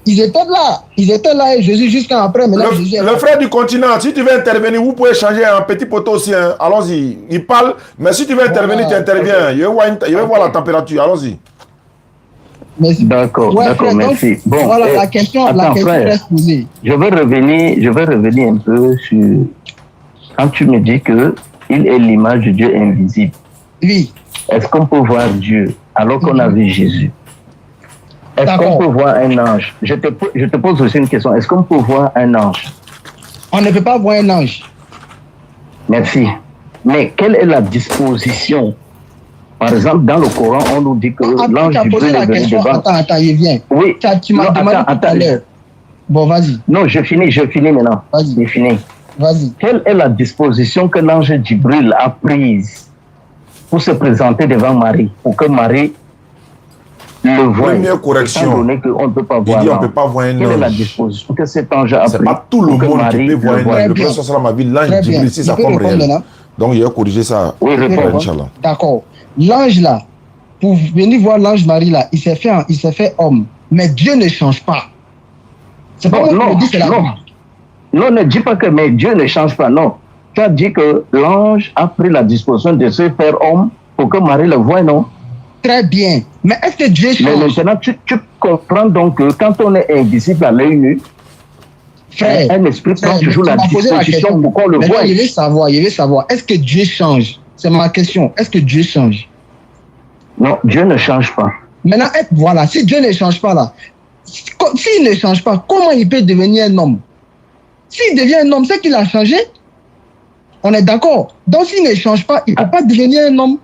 Ils étaient là et Jésus jusqu'à après. Le frère du continent, si tu veux intervenir, vous pouvez changer un petit poteau aussi. Hein. Allons-y. Il parle, mais si tu veux intervenir, tu interviens. Je vais voir la température. Allons-y. D'accord, merci. Bon, voilà, la question reste posée. Je vais revenir un peu sur quand tu me dis que il est l'image du Dieu invisible. Oui. Est-ce qu'on peut voir Dieu alors qu'on a vu Jésus? Est-ce qu'on peut voir un ange? Je te pose aussi une question. Est-ce qu'on peut voir un ange? On ne peut pas voir un ange. Merci. Mais quelle est la disposition? Par exemple, dans le Coran, on nous dit que l'ange du Dieu est venu devant. Attends, il vient. Oui. Tu m'as demandé tout à l'heure. Bon, vas-y. Non, je finis maintenant. Vas-y. J'ai fini. Vas-y. Quelle est la disposition que l'ange Djibril a prise pour se présenter devant Marie, pour que Marie le voie? Première correction. On ne peut pas voir. Il dit on ne peut pas voir un ange. Quelle est la disposition que cet ange a prise? C'est pas tout le monde qui peut voir un ange. Le prophète sallallahu alayhi wa sallam a vu l'ange Djibril, c'est sa forme réelle. Donc il a corrigé ça. Oui, réponds. Inch'Allah. D'accord. L'ange là, pour venir voir l'ange Marie là, il s'est fait homme. Mais Dieu ne change pas. C'est pas moi qui dis, c'est la Bible. Non, ne dis pas que mais Dieu ne change pas. Non. Tu as dit que l'ange a pris la disposition de se faire homme pour que Marie le voie, non? Très bien. Mais est-ce que Dieu change? Mais maintenant, tu comprends donc que quand on est invisible à l'œil nu, frère, un esprit prend toujours la disposition pour qu'on le voie. Il veut savoir. Est-ce que Dieu change? C'est ma question. Est-ce que Dieu change? Non, Dieu ne change pas. Maintenant, voilà, si Dieu ne change pas là, s'il ne change pas, comment il peut devenir un homme? S'il devient un homme, c'est qu'il a changé. On est d'accord. Donc, s'il ne change pas, il ne peut pas devenir un homme.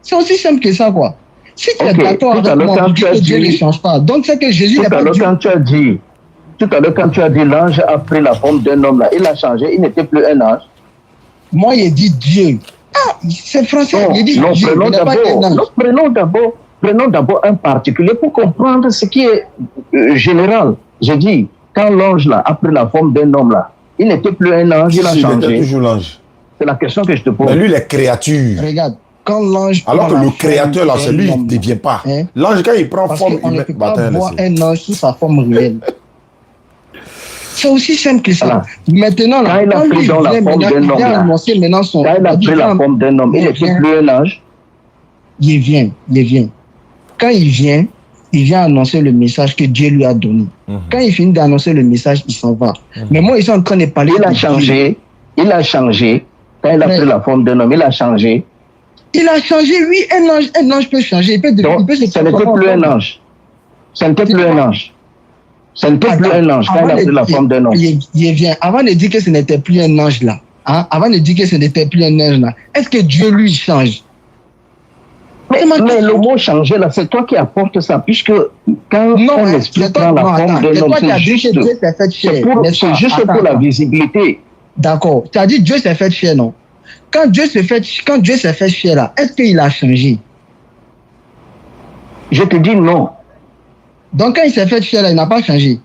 C'est aussi simple que ça, quoi. Si tu es d'accord avec moi, tu dis que Dieu ne change pas. Donc c'est que Jésus n'est pas Dieu. Tout à l'heure, quand tu as dit l'ange a pris la forme d'un homme là, il a changé, il n'était plus un ange. Moi, il dit Dieu. Ah, c'est français. Il dit non, Dieu. Prenons d'abord un particulier pour comprendre ce qui est général. Je dis, quand l'ange là a pris la forme d'un homme là, il n'était plus un ange, il a changé. Il était toujours l'ange. C'est la question que je te pose. Mais lui, les créatures. Regarde, quand l'ange. Alors que le créateur là, c'est lui, il ne devient pas. Hein? L'ange, quand il prend forme on ne peut pas voir un ange sous sa forme réelle. C'est aussi simple que ça. Voilà. Maintenant, là, quand il a pris dans la forme d'un homme, annoncé maintenant son. Quand il a pris la forme d'un homme, il n'était plus un ange. Il vient. Quand il vient annoncer le message que Dieu lui a donné. Quand il finit d'annoncer le message, il s'en va. Mais moi, ils sont en train de parler. Il a changé. Quand il a pris la forme d'un homme, il a changé. Il a changé, oui, un ange peut changer. Il peut ce n'était plus un ange. Ce n'était plus un ange. Ce n'était plus un ange quand il a pris la forme d'un homme. Il vient. Avant de dire que ce n'était plus un ange là, avant de dire que ce n'était plus un ange là, est-ce que Dieu lui change? Mais le mot changer là, c'est toi qui apportes ça, puisque quand on explique dans la forme d'un homme, c'est juste pour la visibilité. D'accord. Tu as dit Dieu s'est fait chair, non? Quand Dieu s'est fait chair là, est-ce qu'il a changé? Je te dis non. Donc quand il s'est fait chair là, il n'a pas changé.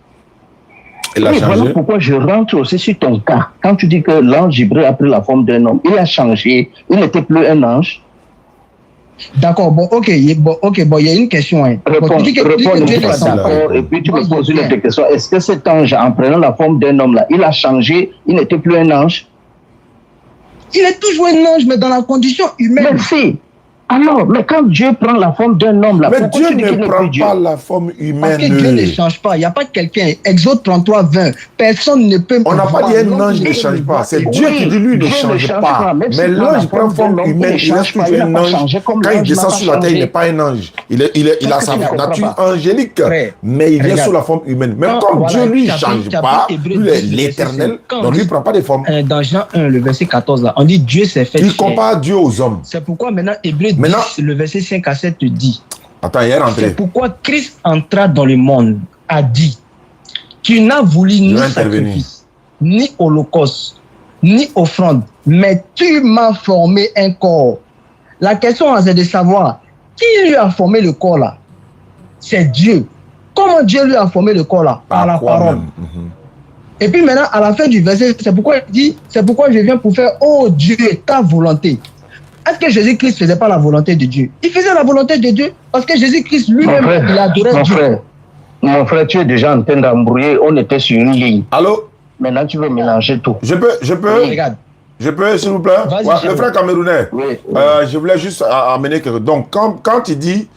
Il a changé. Voilà pourquoi je rentre aussi sur ton cas. Quand tu dis que l'ange Jibril a pris la forme d'un homme, il a changé, il n'était plus un ange. D'accord, bon, ok, il y a une question. Hein. Réponds, et puis tu me poses une autre question. Est-ce que cet ange, en prenant la forme d'un homme là, il a changé, il n'était plus un ange? Il est toujours un ange, mais dans la condition humaine. Merci. Alors, mais quand Dieu prend la forme d'un homme là, mais Dieu ne prend pas la forme humaine. Parce que Dieu ne change pas. Il n'y a pas quelqu'un. Exode 33, 20. Personne ne peut. On n'a pas dit un ange ne change pas. C'est Dieu qui dit lui ne change pas. Mais l'ange prend forme humaine. Il reste toujours un ange. Quand il descend sur la terre, il n'est pas un ange. Il a sa nature angélique. Mais il vient sous la forme humaine. Même comme Dieu lui ne change pas, lui est l'éternel. Donc lui ne prend pas de forme. Dans Jean 1, le verset 14, là, on dit Dieu s'est fait. Il compare Dieu aux hommes. C'est pourquoi maintenant Hébreu 10, le verset 5 à 7 te dit. Attends, il est rentré. C'est pourquoi Christ entra dans le monde, a dit, tu n'as voulu ni sacrifice, ni holocauste, ni offrande, mais tu m'as formé un corps. La question, c'est de savoir, qui lui a formé le corps là? C'est Dieu. Comment Dieu lui a formé le corps là? Par la parole. Et puis maintenant, à la fin du verset, c'est pourquoi il dit, c'est pourquoi je viens pour faire, oh Dieu, ta volonté. Est-ce que Jésus-Christ ne faisait pas la volonté de Dieu? Il faisait la volonté de Dieu parce que Jésus-Christ lui-même, il adorait Dieu. Mon frère, tu es déjà en train d'embrouiller. On était sur une ligne. Allô? Maintenant, tu veux mélanger tout. Je peux? Oui, regarde. Je peux, s'il vous plaît? Le frère camerounais. Oui. Je voulais juste amener quelque chose. Donc, quand tu dis,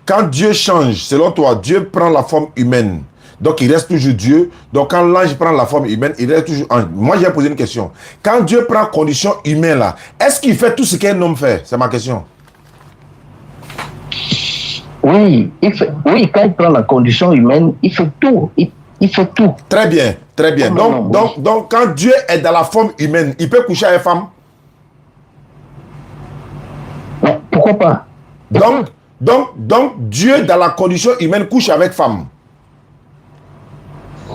quand Dieu change, selon toi, Dieu prend la forme humaine. Donc, il reste toujours Dieu. Donc, quand l'ange prend la forme humaine, il reste toujours ange. Moi, j'ai posé une question. Quand Dieu prend condition humaine, là, est-ce qu'il fait tout ce qu'un homme fait? C'est ma question. Oui, quand il prend la condition humaine, il fait tout. Il fait tout. Très bien, très bien. Donc, quand Dieu est dans la forme humaine, il peut coucher avec femme? Mais pourquoi pas? Donc, Dieu, dans la condition humaine, couche avec femme?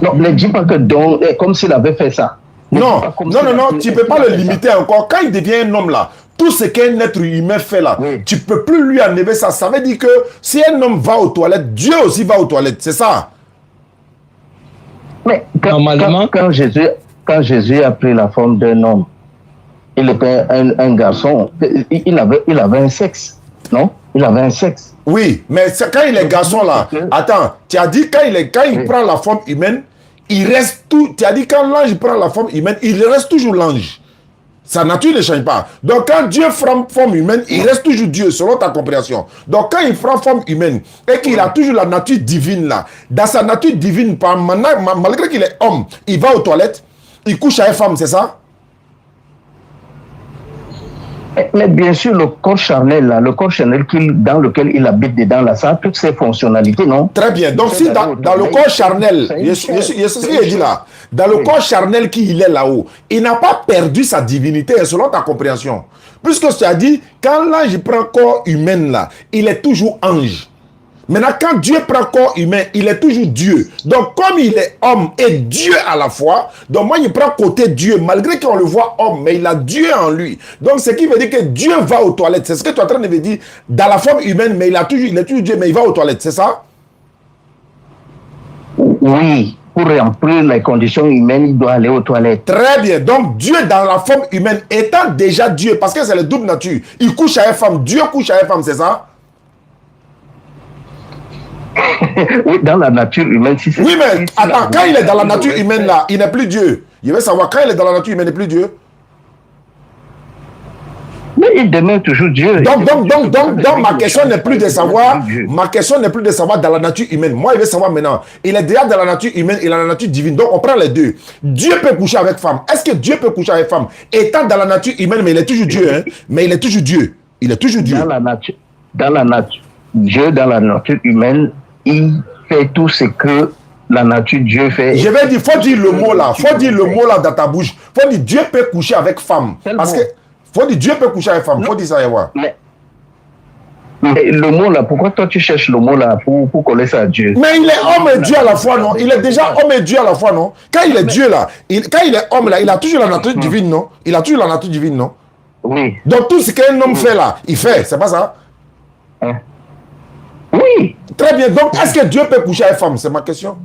Non, ne dis pas que comme s'il avait fait ça. Non, tu ne peux pas le limiter encore. Quand il devient un homme là, tout ce qu'un être humain fait là, tu ne peux plus lui enlever ça. Ça veut dire que si un homme va aux toilettes, Dieu aussi va aux toilettes, c'est ça? Mais quand Jésus a pris la forme d'un homme, il était un garçon, il avait un sexe, non? Il avait un sexe. Oui, mais quand il est garçon là, attends, tu as dit quand il prend la forme humaine, il reste tout. Tu as dit quand l'ange prend la forme humaine, il reste toujours l'ange. Sa nature ne change pas. Donc quand Dieu prend forme humaine, il reste toujours Dieu, selon ta compréhension. Donc quand il prend forme humaine et qu'il a toujours la nature divine là, dans sa nature divine, malgré qu'il est homme, il va aux toilettes, il couche avec femme, c'est ça? Mais bien sûr, le corps charnel, là, le corps charnel dans lequel il habite dedans, là, ça a toutes ses fonctionnalités, non? Très bien. Donc, si dans le corps charnel, c'est ce qu'il dit là, dans le corps charnel qu'il est là-haut, il n'a pas perdu sa divinité, selon ta compréhension. Puisque tu as dit, quand l'ange prend corps humain là, il est toujours ange. Maintenant, quand Dieu prend corps humain, il est toujours Dieu. Donc, comme il est homme et Dieu à la fois, donc moi, il prend côté Dieu, malgré qu'on le voit homme, mais il a Dieu en lui. Donc, ce qui veut dire que Dieu va aux toilettes. C'est ce que tu es en train de me dire, dans la forme humaine, mais il est toujours Dieu, mais il va aux toilettes, c'est ça? Oui, pour remplir les conditions humaines, il doit aller aux toilettes. Très bien. Donc, Dieu, dans la forme humaine, étant déjà Dieu, parce que c'est la double nature, il couche à une femme, Dieu couche à une femme, c'est ça? Oui, dans la nature humaine, si c'est... Oui, mais attends, quand il est dans la nature humaine là, il n'est plus Dieu. Je veux savoir, quand il est dans la nature humaine, il n'est plus Dieu. Mais il demeure toujours Dieu. Donc, ma question n'est plus de savoir, dans la nature humaine. Moi, il veut savoir maintenant, il est déjà dans la nature humaine et dans la nature divine. Donc, on prend les deux. Dieu peut coucher avec femme. Est-ce que Dieu peut coucher avec femme? Étant dans la nature humaine, mais il est toujours Dieu, hein? Mais il est toujours Dieu. Il est toujours Dieu. Dieu, dans la nature humaine, il fait tout ce que la nature Dieu fait. Je vais dire, faut dire le mot là. Faut dire le mot là dans ta bouche. Faut dire Dieu peut coucher avec femme. Parce que, faut dire Dieu peut coucher avec femme. Faut dire ça et voir. Mais le mot là, pourquoi toi tu cherches le mot là pour coller ça à Dieu? Mais il est homme et Dieu à la fois, non? Il est déjà homme et Dieu à la fois, non? Quand il est Dieu là, quand il est homme là, il a toujours la nature divine, non? Il a toujours la nature divine, non? Oui. Donc tout ce qu'un homme fait là, il fait, c'est pas ça? Hein? Oui. Très bien. Donc, est-ce que Dieu peut coucher avec femme? C'est ma question.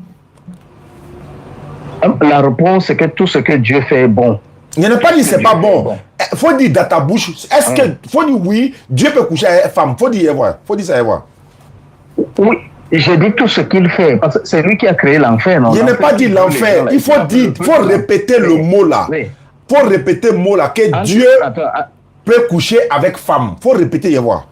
La réponse, c'est que tout ce que Dieu fait est bon. Il n'a pas dit c'est pas bon. Faut dire dans ta bouche. Est-ce que faut dire oui, Dieu peut coucher avec femme? Faut dire voir. Faut dire ça et voir. Oui. J'ai dit tout ce qu'il fait. Parce que c'est lui qui a créé l'enfer. Je n'ai pas dit l'enfer. Il faut dire, faut répéter le mot là. Faut répéter le mot là que Dieu peut coucher avec femme. Faut répéter et voir.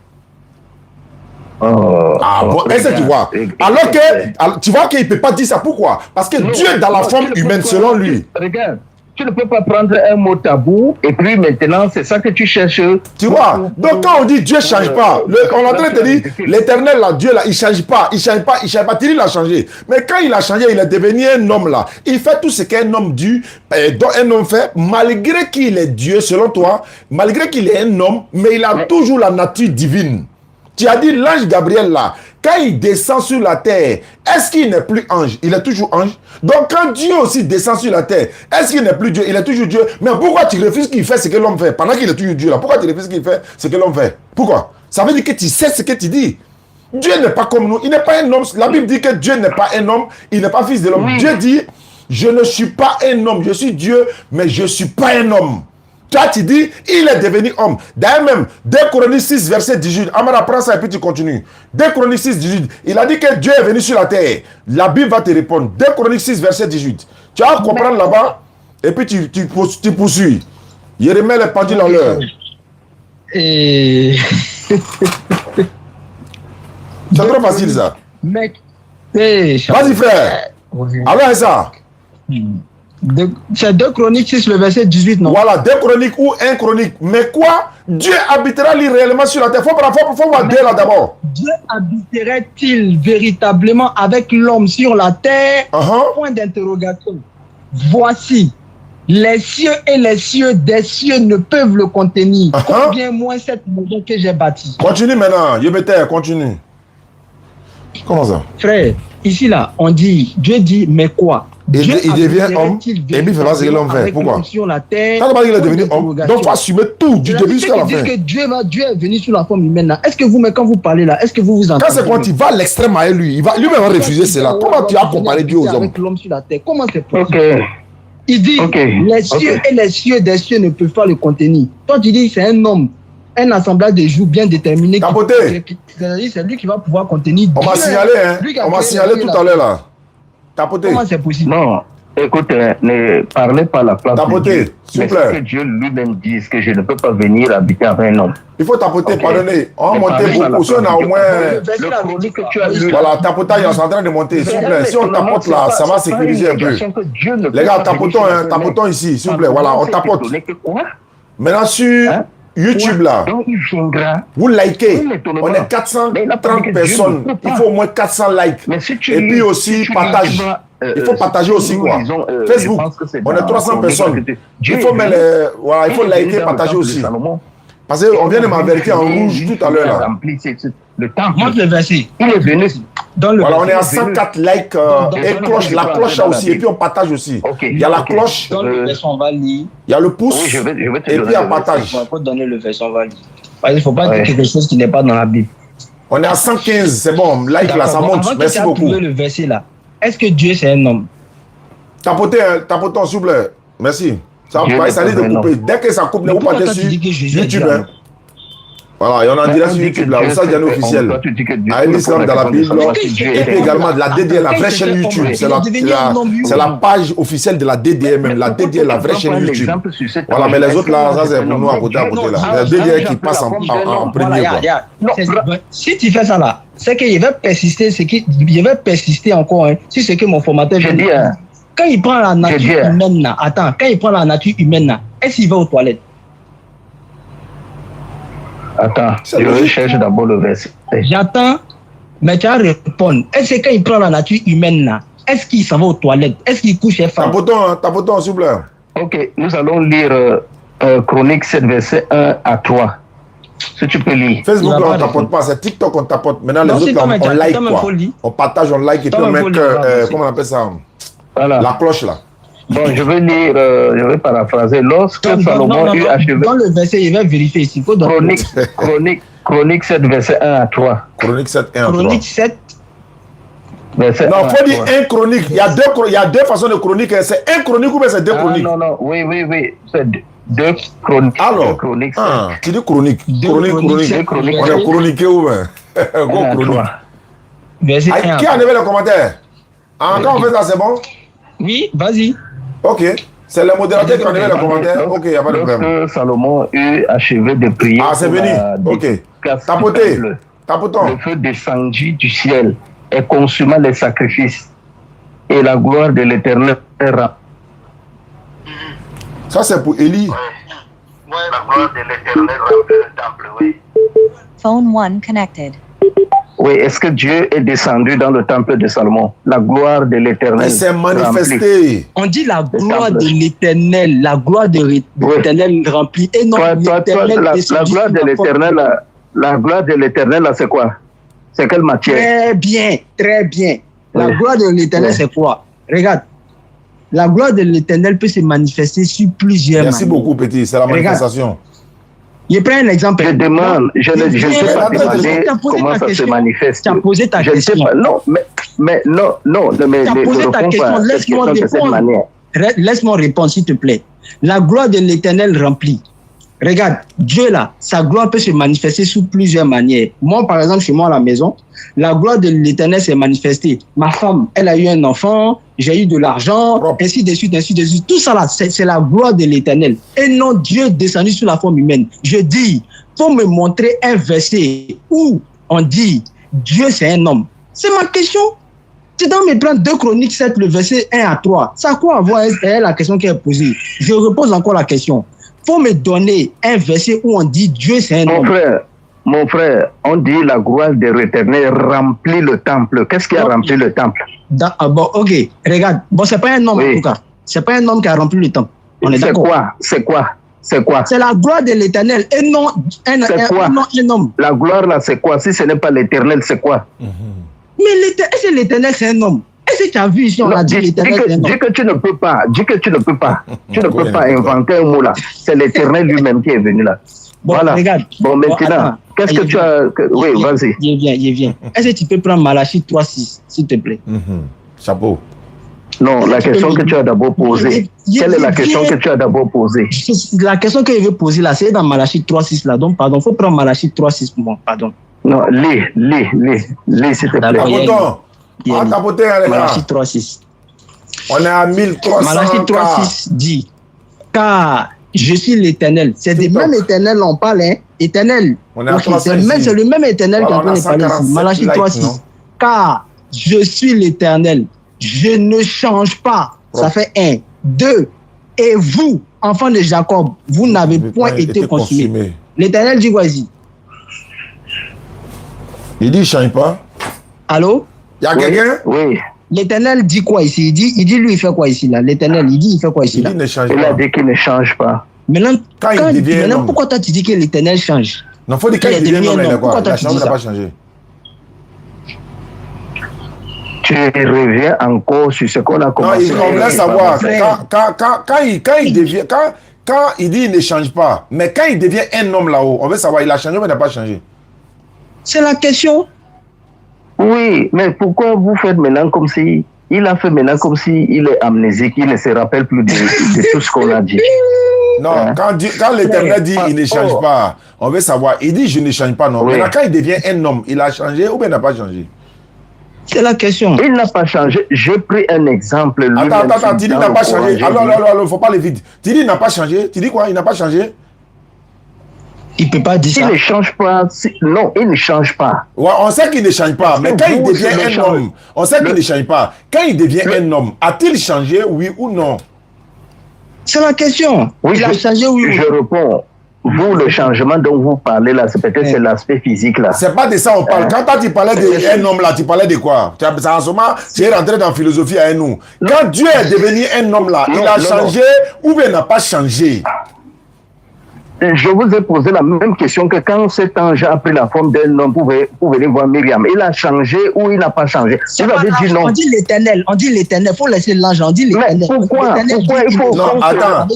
Bon, est-ce que tu vois? Alors que, tu vois qu'il ne peut pas dire ça. Pourquoi? Parce que Dieu est dans la forme humaine, selon lui. Regarde, tu ne peux pas prendre un mot tabou et puis maintenant, c'est ça que tu cherches. Tu vois? Donc, quand on dit Dieu ne change pas, on est en train de te dire, l'éternel là, Dieu là, il ne change pas, il ne change pas, il ne change pas. Thierry l'a changé. Mais quand il a changé, il est devenu un homme là. Il fait tout ce qu'un homme dit, dont un homme fait, malgré qu'il est Dieu, selon toi, malgré qu'il est un homme, mais il a toujours la nature divine. Tu as dit l'ange Gabriel là, quand il descend sur la terre, est-ce qu'il n'est plus ange? Il est toujours ange. Donc quand Dieu aussi descend sur la terre, est-ce qu'il n'est plus Dieu? Il est toujours Dieu. Mais pourquoi tu refuses qu'il fait ce que l'homme fait? Pendant qu'il est toujours Dieu là, pourquoi tu refuses qu'il fait ce que l'homme fait? Pourquoi? Ça veut dire que tu sais ce que tu dis. Dieu n'est pas comme nous, il n'est pas un homme. La Bible dit que Dieu n'est pas un homme, il n'est pas fils de l'homme. Oui. Dieu dit, je ne suis pas un homme, je suis Dieu, mais je ne suis pas un homme. Toi, tu dis, il est devenu homme. D'ailleurs même, 2 Chroniques 6, verset 18, Amara, prends ça et puis tu continues. 2 Chroniques 6, 18, il a dit que Dieu est venu sur la terre. La Bible va te répondre. 2 Chroniques 6, verset 18. Tu vas comprendre là-bas et puis tu poursuis. Il remet les pendules en l'heure. Et... C'est trop facile ça. Mec, vas-y frère. Alors ça. C'est 2 Chroniques 6, le verset 18, non? Voilà, 2 Chroniques ou 1 Chronique. Mais quoi? Dieu habitera-t-il réellement sur la terre? Faut voir Dieu là d'abord. Dieu habiterait-il véritablement avec l'homme sur la terre? Point d'interrogation. Voici, les cieux et les cieux des cieux ne peuvent le contenir. Combien moins cette maison que j'ai bâtie. Continue maintenant, continue. Comment ça? Frère, ici là, on dit, Dieu dit, mais quoi? Il devient homme et puis il fait pas ce que l'homme fait. Pourquoi? Quand il est devenu homme, donc il faut assumer tout du début jusqu'à la fin. Que Dieu est venu sous la forme humaine là. Est-ce que vous, mais quand vous parlez là, est-ce que vous entendez? Quand c'est quand il va à l'extrême avec lui, lui-même va refuser cela. Comment tu as comparé Dieu aux hommes? Avec l'homme sur la terre, comment c'est possible? Il dit, les cieux et les cieux des cieux ne peuvent pas le contenir. Toi tu dis, c'est un homme, un assemblage de jours bien déterminé. C'est lui qui va pouvoir contenir. On m'a signalé, hein? On m'a signalé tout à l'heure là. Tapoter. Comment c'est possible? Non, écoute, ne parlez pas la place de Dieu. S'il vous plaît. Que Dieu lui-même dise que je ne peux pas venir habiter avec un homme. Il faut tapoter, pardonnez. On va monter beaucoup. Si on a au moins... Voilà, tapotage, on est en train de monter. S'il vous plaît, si on tapote là, ça va sécuriser un peu. Les gars, tapotons ici, s'il vous plaît. Voilà, on tapote. Maintenant sur YouTube là, donc il viendra. vous likez. Oui, l'étonnement. On est 430 Mais il a pas dit que Dieu personnes. ne peut pas. Il faut au moins 400 likes. Mais si tu Et lis- puis aussi, si tu partage. lis, tu vas, Il faut partager aussi, nous quoi. lisons, Facebook, je pense que c'est on est dans 300 Chronique personnes. que Il faut mettre voilà, il faut liker, partager aussi. Parce qu'on vient de m'avertir en rouge tout à l'heure là. Le temple. Montre le verset. Il est venu. Dans le Voilà, on est à verset. 104 likes et cloche, la cloche là aussi. Et puis on partage aussi. Ok. Il y a la Ok. cloche, Dans le verset, on va lire. il y a le pouce, Oui, je vais te et donner puis il y a le verset. partage. Il faut donner le verset, on va lire. Parce qu'il ne faut pas Ouais. dire quelque chose qui n'est pas dans la Bible. On est à 115, c'est bon. Like là, D'accord. ça Bon, monte. avant que Merci tu aies beaucoup. trouvé le verset là, est-ce que Dieu c'est un homme? Tapotons, s'il vous plaît. Merci. Ça Dieu va essayer de n'est pas un couper. Dès que ça coupe, Mais vous pourquoi partez toi, sur tu dis que Jésus est YouTube. Dieu, Hein. alors? Voilà, et on en direct On sur dit YouTube que là. Dieu Oustaz Diané fait- officiel. toi, tu dis que Dieu À l'islam fait dans la la Bible. question de Et Dieu puis est également de la DDL, la vraie chaîne YouTube. C'est la page officielle de la DDL même. La DDL, la vraie chaîne YouTube. Voilà, mais les autres là, ça c'est pour nous à côté là. La DDL qui passe en Voilà, premier. Quoi. Si tu fais ça là, c'est qu'il va persister, il va persister encore hein, sur ce que mon formateur Je vient de dis, dire. Quand il prend la dis, nature humaine là, attends, quand il prend la nature humaine là, est-ce qu'il va aux toilettes? Attends, C'est je logique. recherche d'abord le verset. J'attends, mais tu vas répondre. Est-ce que quand il prend la nature humaine là, est-ce qu'il s'en va aux toilettes? Est-ce qu'il couche les femmes? Tapotons, s'il vous plaît. Ok, nous allons lire Chronique 7, verset 1 à 3. Si tu peux lire. Facebook Il là, va on pas tapote pas. C'est TikTok, on tapote. Maintenant, Non, les c'est autres là, toi-même, on like toi-même, quoi. faut le dire. On partage, on like et puis on Toi-même, met faut le dire, comment on appelle ça? Voilà. La cloche là. Bon, je vais lire, je vais paraphraser. Lorsque Salomon eut achevé. Dans le verset, il va vérifier ici. Faut donner- Chronique 7, verset 1 à 3. Chronique 7, 1 à 3. Chronique 7. Verset Non, 1 faut à dire 3. un chronique. Il y a deux façons de chronique. C'est un chronique ou bien c'est deux Ah, chroniques? non, oui. C'est deux chroniques. Alors, Deux chroniques. tu dis chronique. Deux chroniques, deux chroniques. On est chroniqué ou bien? Go 1 à chronique. 3. Verset Ah, 1. qui a enlevé les commentaires? Ah, quand on fait ça, c'est bon? Oui, vas-y. Ok. C'est le modérateur qui a enlevé les commentaires? Ok, il n'y a pas de problème. Lorsque Salomon eut achevé de prier. Ah, c'est pour venu. la Ok. dédicace du Tapotez. temple, Tapotons. le feu descendit du ciel et consuma les sacrifices. Et la gloire de l'Éternel era. Ça, c'est pour Élie. La gloire de l'Éternel remplit le temple, oui. Phone 1 connected. Oui, est-ce que Dieu est descendu dans le temple de Salomon? La gloire de l'Éternel. Il s'est remplit. manifesté. On dit la gloire temple. de l'éternel, la gloire de l'éternel remplie. Et non, Toi, l'éternel la descendu gloire sur de la forme. l'Éternel, la gloire de l'Éternel, là, c'est quoi? C'est quelle matière? Très bien, très bien. La Oui. gloire de l'éternel, Oui. c'est quoi? Regarde. La gloire de l'éternel peut se manifester sur plusieurs Merci manières. beaucoup, petit. C'est la Regarde. manifestation. Je prends un exemple. Je demande, je ne sais pas Tu as demander posé comment ta ça se question. manifeste. Tu as posé ta Je ne sais question. pas, non, mais Tu as posé ta question, laisse-moi de cette répondre. manière. Laisse-moi répondre, s'il te plaît. La gloire de l'éternel remplie. Regarde, Dieu là, sa gloire peut se manifester sous plusieurs manières. Moi, par exemple, chez moi à la maison, la gloire de l'éternel s'est manifestée. Ma femme, elle a eu un enfant, j'ai eu de l'argent, Propre. ainsi de suite, ainsi de suite. Tout ça là, c'est la gloire de l'éternel. Et non Dieu descendu sous la forme humaine. Je dis, faut me montrer un verset où on dit Dieu c'est un homme. C'est ma question. Tu dois me prendre 2 Chroniques 7, le verset 1 à 3. Ça a quoi à voir avec la question qui est posée? Je repose encore la question. Faut me donner un verset où on dit Dieu c'est un homme. Mon frère, on dit la gloire de l'Éternel remplit le temple. Qu'est-ce qui a Non. rempli le temple? Bon, ok, regarde. Bon, c'est pas un homme Oui. en tout cas. C'est pas un homme qui a rempli le temple. On est C'est d'accord. quoi? C'est quoi? C'est quoi? C'est la gloire de l'éternel et non C'est quoi? un homme. La gloire là, c'est quoi? Si ce n'est pas l'Éternel, c'est quoi? Mais est-ce que l'éternel c'est un homme? Est-ce que tu as vu ici, on Non, a dit dis l'éternel c'est un homme? que tu ne peux pas. Dis que tu ne peux pas. Tu ne Oui, peux pas oui. inventer un mot là. C'est l'Éternel lui-même qui est venu là. Bon, Voilà. regarde. Bon, maintenant, attends. qu'est-ce que tu as... Oui, vas-y. Il vient. Est-ce que tu peux prendre Malachie 3:6, s'il te plaît? Chapeau. Non, la question que tu as d'abord posée. Il Quelle est la vient. question que tu as d'abord posée? La question que je veux poser là, c'est dans Malachie 3:6 là. Donc, pardon, il faut prendre Malachie 3:6 pour moi. Pardon. Non, lis, s'il te plaît. D'accord. Tapotons. Ah, tapotez, les gars. Malachie 3:6. On est à 1300. Malachie 3:6 dit, car je suis l'éternel. C'est du Tout même top. éternel, on parle, hein? Éternel. On est à Ok, 300 c'est ici. le même éternel Voilà, qu'on on a peut parler ici. 147 Malachie likes, 3:6. non? Car je suis l'éternel. Je ne change pas. Ça fait 1. 2. Et vous, enfants de Jacob, vous n'avez point été consumés. L'Éternel dit quoi ici? Il dit, il ne change pas. Allô? Il y a quelqu'un? Oui. L'Éternel dit quoi ici? Il dit lui, il fait quoi ici là? L'Éternel, il dit, il fait quoi ici Il là? dit, il ne change Il a pas. dit qu'il ne change pas. Maintenant, Maintenant, pourquoi toi tu dis que l'Éternel change? Non, il faut dire quand il devient homme, il a quoi? La change n'a pas changé. Tu reviens encore sur ce qu'on a commencé. Non, on voulait savoir, quand il dit il ne change pas, mais quand il devient un homme là-haut, on veut savoir, il a changé ou il n'a pas changé? C'est la question. Oui, mais pourquoi vous faites maintenant comme si... Il a fait maintenant comme si il est amnésique, il ne se rappelle plus de tout ce qu'on a dit. Non, quand l'Éternel dit il ne change pas, on veut savoir, il dit je ne change pas, non. Oui. Maintenant, quand il devient un homme, il a changé ou bien il n'a pas changé? C'est la question. Il n'a pas changé. J'ai pris un exemple. Attends, tu dis il n'a pas changé. Alors, il ne faut pas le vide. Tu dis il n'a pas changé. Tu dis quoi? Il n'a pas changé? Il ne peut pas dire ça. Il ne change pas. Non, il ne change pas. Ouais, on sait qu'il ne change pas, mais quand il devient un homme, on sait qu'il ne change pas. Quand il devient un homme, a-t-il changé, oui ou non? C'est la question. Oui, il a changé, oui ou non? Je réponds. Vous, le changement dont vous parlez là, c'est peut-être c'est l'aspect physique là. C'est pas de ça on parle. Quand toi, tu parlais d'un homme là, tu parlais de quoi? En ce moment, tu es rentré dans la philosophie à nous. Quand Dieu est devenu un homme là, il a changé ou bien n'a pas changé? Je vous ai posé la même question que quand cet ange a pris la forme d'un homme pour venir voir Myriam. Il a changé ou il n'a pas changé? Vous avez dit non. On dit l'Éternel, il faut laisser l'ange, on dit l'Éternel. Mais pourquoi il faut... Non, attends.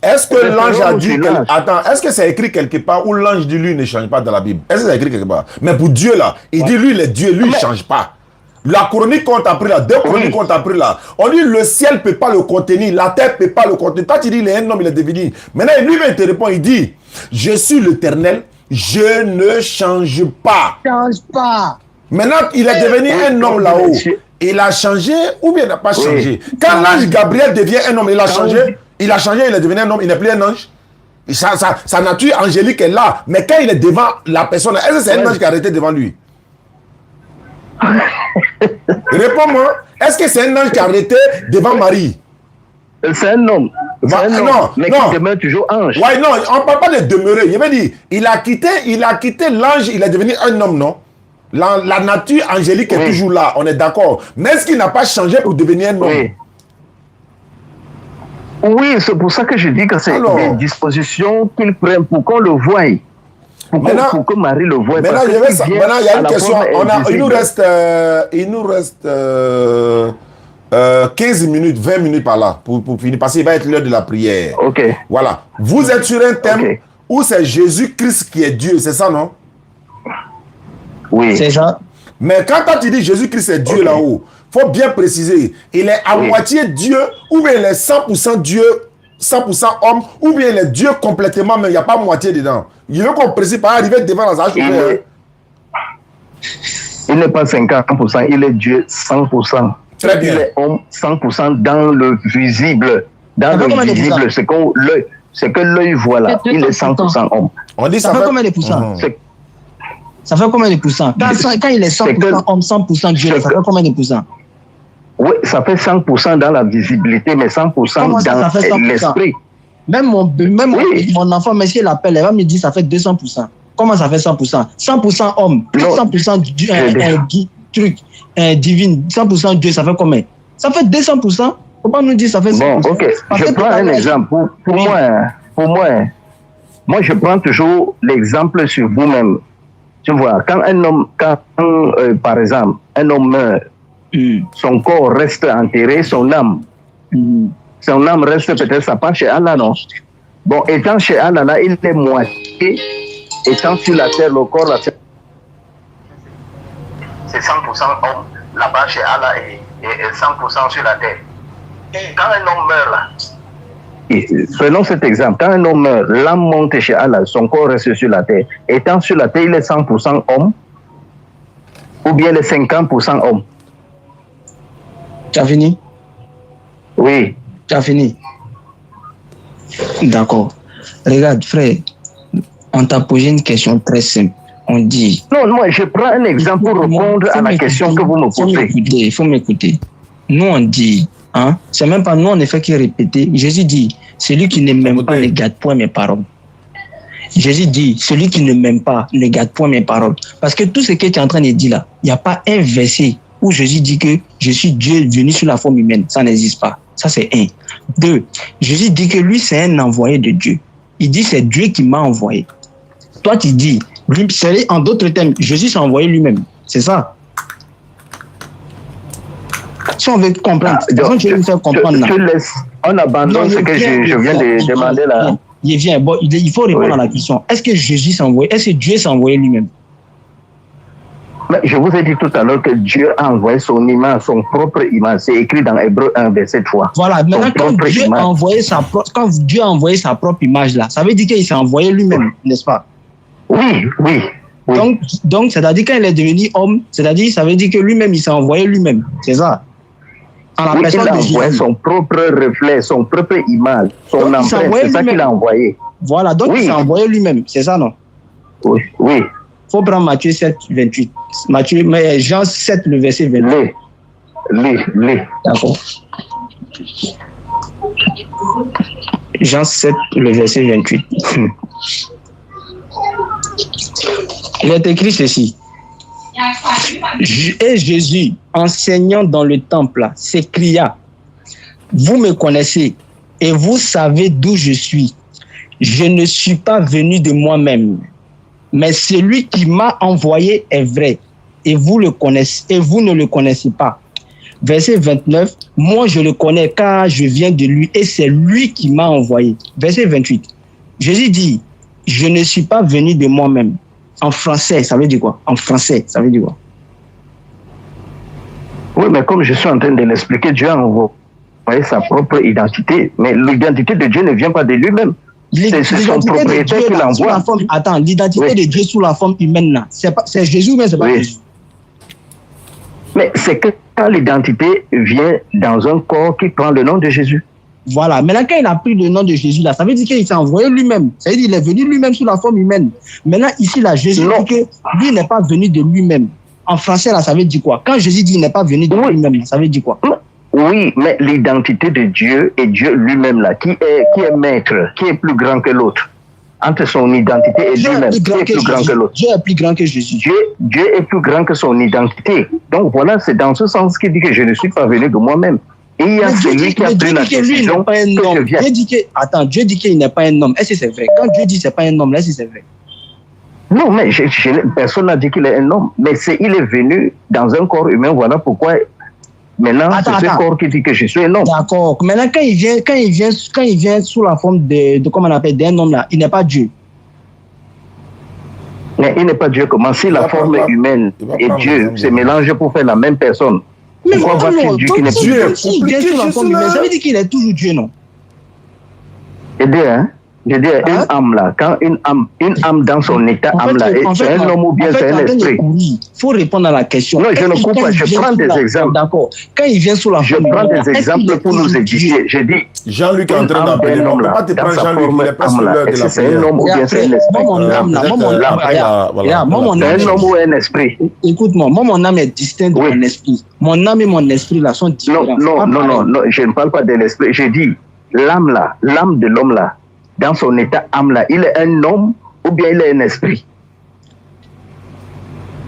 Est-ce que l'ange a dit... Attends, est-ce que c'est écrit quelque part où l'ange dit lui ne change pas dans la Bible? Est-ce que c'est écrit quelque part? Mais pour Dieu là, il dit lui, il est Dieu, lui, il ne change pas. La chronique qu'on t'a pris là, deux chroniques qu'on t'a pris là, on dit le ciel ne peut pas le contenir, la terre ne peut pas le contenir. Toi tu dis il est un homme, il est devenu. Maintenant lui-même te répond, il dit, je suis l'Éternel, je ne change pas. Change pas. Maintenant il est devenu un homme là-haut. Il a changé ou bien il n'a pas changé? Quand l'ange Gabriel devient un homme, il a changé, il est devenu un homme, il n'est plus un ange. Sa nature angélique est là, mais quand il est devant la personne, est-ce que c'est un ange qui a arrêté devant lui? Réponds-moi, est-ce que c'est un ange qui a arrêté devant Marie? C'est un homme. Non, mais qui demeure toujours ange. Ouais, non, on ne parle pas de demeurer. Je veux dire, il a quitté l'ange, il est devenu un homme, non? La nature angélique est toujours là, on est d'accord. Mais est-ce qu'il n'a pas changé pour devenir un homme? Oui, c'est pour ça que je dis que c'est des dispositions qu'il prend pour qu'on le voie. Pour que Marie le voie. Maintenant, il y a une question. Il nous reste 15 minutes, 20 minutes par là pour finir, parce qu'il va être l'heure de la prière. Ok. Voilà. Vous êtes sur un thème où c'est Jésus-Christ qui est Dieu, c'est ça, non? Oui. C'est ça. Mais quand tu dis Jésus-Christ est Dieu là-haut, il faut bien préciser, il est à moitié Dieu, ou bien il est 100% Dieu, 100% homme, ou bien il est Dieu complètement, mais il n'y a pas moitié dedans. Il veut qu'on précise pas arriver devant la sage. Il n'est pas 50%, il est Dieu 100%. Très bien. Il est homme 100% dans le visible. Dans le visible, c'est que l'œil voit là. Il est 100% homme. On dit ça fait combien de pourcents? Ça fait combien de pourcents? Quand il est 100% homme, 100% Dieu, ça fait combien de pourcents? Oui, ça fait 100% dans la visibilité, mais 100% dans l'esprit. Même mon enfant, monsieur l'appelle, elle va me dire ça fait 200%. Comment ça fait 100%? 100% homme, 100% divine, 100% Dieu, ça fait combien? Ça fait 200%. Faut pas nous dire ça fait 100%. Bon, ok. Je prends un exemple. Pour moi, je prends toujours l'exemple sur vous-même. Tu vois, quand un homme, par exemple, un homme meurt, son corps reste enterré, son âme reste peut-être, ça part chez Allah, non? Bon, étant chez Allah, là, il est moitié, étant sur la terre, le corps, là, c'est 100% homme, là-bas chez Allah, et 100% sur la terre. Et quand un homme meurt, là, prenons cet exemple, quand un homme meurt, l'âme monte chez Allah, son corps reste sur la terre. Étant sur la terre, il est 100% homme, ou bien il est 50% homme. Tu as fini? Oui. Tu as fini? D'accord. Regarde, frère, on t'a posé une question très simple. On dit... Non, moi, je prends un exemple pour répondre à la question que vous me posez. Il faut m'écouter. Nous, on dit... Hein, c'est même pas nous, en effet, qui répéter. Jésus dit, celui qui ne m'aime pas ne garde point mes paroles. Jésus dit, celui qui ne m'aime pas ne garde point mes paroles. Parce que tout ce que tu es en train de dire là, il n'y a pas un verset où Jésus dit que je suis Dieu venu sous la forme humaine. Ça n'existe pas. Ça, c'est un. 2, Jésus dit que lui, c'est un envoyé de Dieu. Il dit, c'est Dieu qui m'a envoyé. Toi, tu dis, en d'autres termes, Jésus s'est envoyé lui-même. C'est ça. Si on veut comprendre, je vais me faire comprendre. Tu laisses, on abandonne ce que je viens de demander là. Il faut répondre à la question. Est-ce que Jésus s'est envoyé? Est-ce que Dieu s'est envoyé lui-même? Mais je vous ai dit tout à l'heure que Dieu a envoyé son image, son propre image. C'est écrit dans Hébreux 1, verset 3. Voilà, maintenant quand Dieu a envoyé sa propre image là, ça veut dire qu'il s'est envoyé lui-même, n'est-ce pas? Oui. Donc c'est-à-dire qu'il est devenu homme, c'est-à-dire ça veut dire que lui-même, il s'est envoyé lui-même, c'est ça? Il a envoyé son propre reflet, son propre image, son empreinte, c'est ça qu'il a envoyé. Voilà, donc il s'est envoyé lui-même, c'est ça, non? Oui. Il faut prendre Matthieu 7, 28. Jean 7, le verset 28. Lis. D'accord. Jean 7, le verset 28. Il est écrit ceci. Et Jésus, enseignant dans le temple, s'écria, vous me connaissez et vous savez d'où je suis. Je ne suis pas venu de moi-même, mais celui qui m'a envoyé est vrai et vous le connaissez et vous ne le connaissez pas. Verset 29, moi je le connais car je viens de lui et c'est lui qui m'a envoyé. Verset 28, Jésus dit, je ne suis pas venu de moi-même. En français, ça veut dire quoi? En français, ça veut dire quoi? Oui, mais comme je suis en train de l'expliquer, Dieu a envoyé sa propre identité. Mais l'identité de Dieu ne vient pas de lui-même. C'est son propriétaire qui l'envoie. Attends, l'identité de Dieu sous la forme humaine, là, c'est Jésus, mais c'est pas Jésus. Mais c'est que quand l'identité vient dans un corps qui prend le nom de Jésus. Voilà. Maintenant, quand il a pris le nom de Jésus, là, ça veut dire qu'il s'est envoyé lui-même. Ça veut dire qu'il est venu lui-même sous la forme humaine. Maintenant, ici, là, Jésus dit que lui n'est pas venu de lui-même. En français, là, ça veut dire quoi? Quand Jésus dit qu'il n'est pas venu de lui-même, ça veut dire quoi? Oui, mais l'identité de Dieu et Dieu lui-même, là, qui est maître, qui est plus grand que l'autre. Entre son identité et lui-même, qui est plus grand que l'autre. Dieu est plus grand que Jésus. Dieu est plus grand que son identité. Donc voilà, c'est dans ce sens qu'il dit que je ne suis pas venu de moi-même. Et il y a celui qui a pris la décision que je viens. Dieu dit qu'il n'est pas un homme. Est-ce que c'est vrai? Quand Dieu dit que ce n'est pas un homme, est-ce que c'est vrai? Non, mais personne n'a dit qu'il est un homme. Mais il est venu dans un corps humain. Voilà pourquoi maintenant c'est ce corps qui dit que je suis un homme. D'accord. Maintenant, quand il vient sous la forme de comment on appelle, d'un homme là, il n'est pas Dieu. Mais il n'est pas Dieu. Comment si la forme humaine et Dieu se mélangent pour faire la même personne? Mais pourquoi va-t-il dire qu'il est Dieu? S'il vient sous la forme humaine, ça veut dire qu'il est toujours Dieu, non? Je dis, une âme là, quand une âme dans son état âme là, c'est un homme ou bien c'est un esprit. Il faut répondre à la question. Non, je ne coupe pas, je prends des exemples. D'accord. Quand il vient sous la forme, je prends des exemples pour nous édifier. Je dis, Jean-Luc est en train d'appeler l'homme là. Pas te prendre Jean-Luc, il est presque l'heure de la c'est un homme ou bien c'est un esprit. C'est un homme ou un esprit. Écoute-moi, moi mon âme est distincte de mon esprit. Mon âme et mon esprit là sont différents. Non, je ne parle pas de l'esprit. Je dis, l'âme là, l'âme de l'homme là, dans son état âme là, il est un homme ou bien il est un esprit?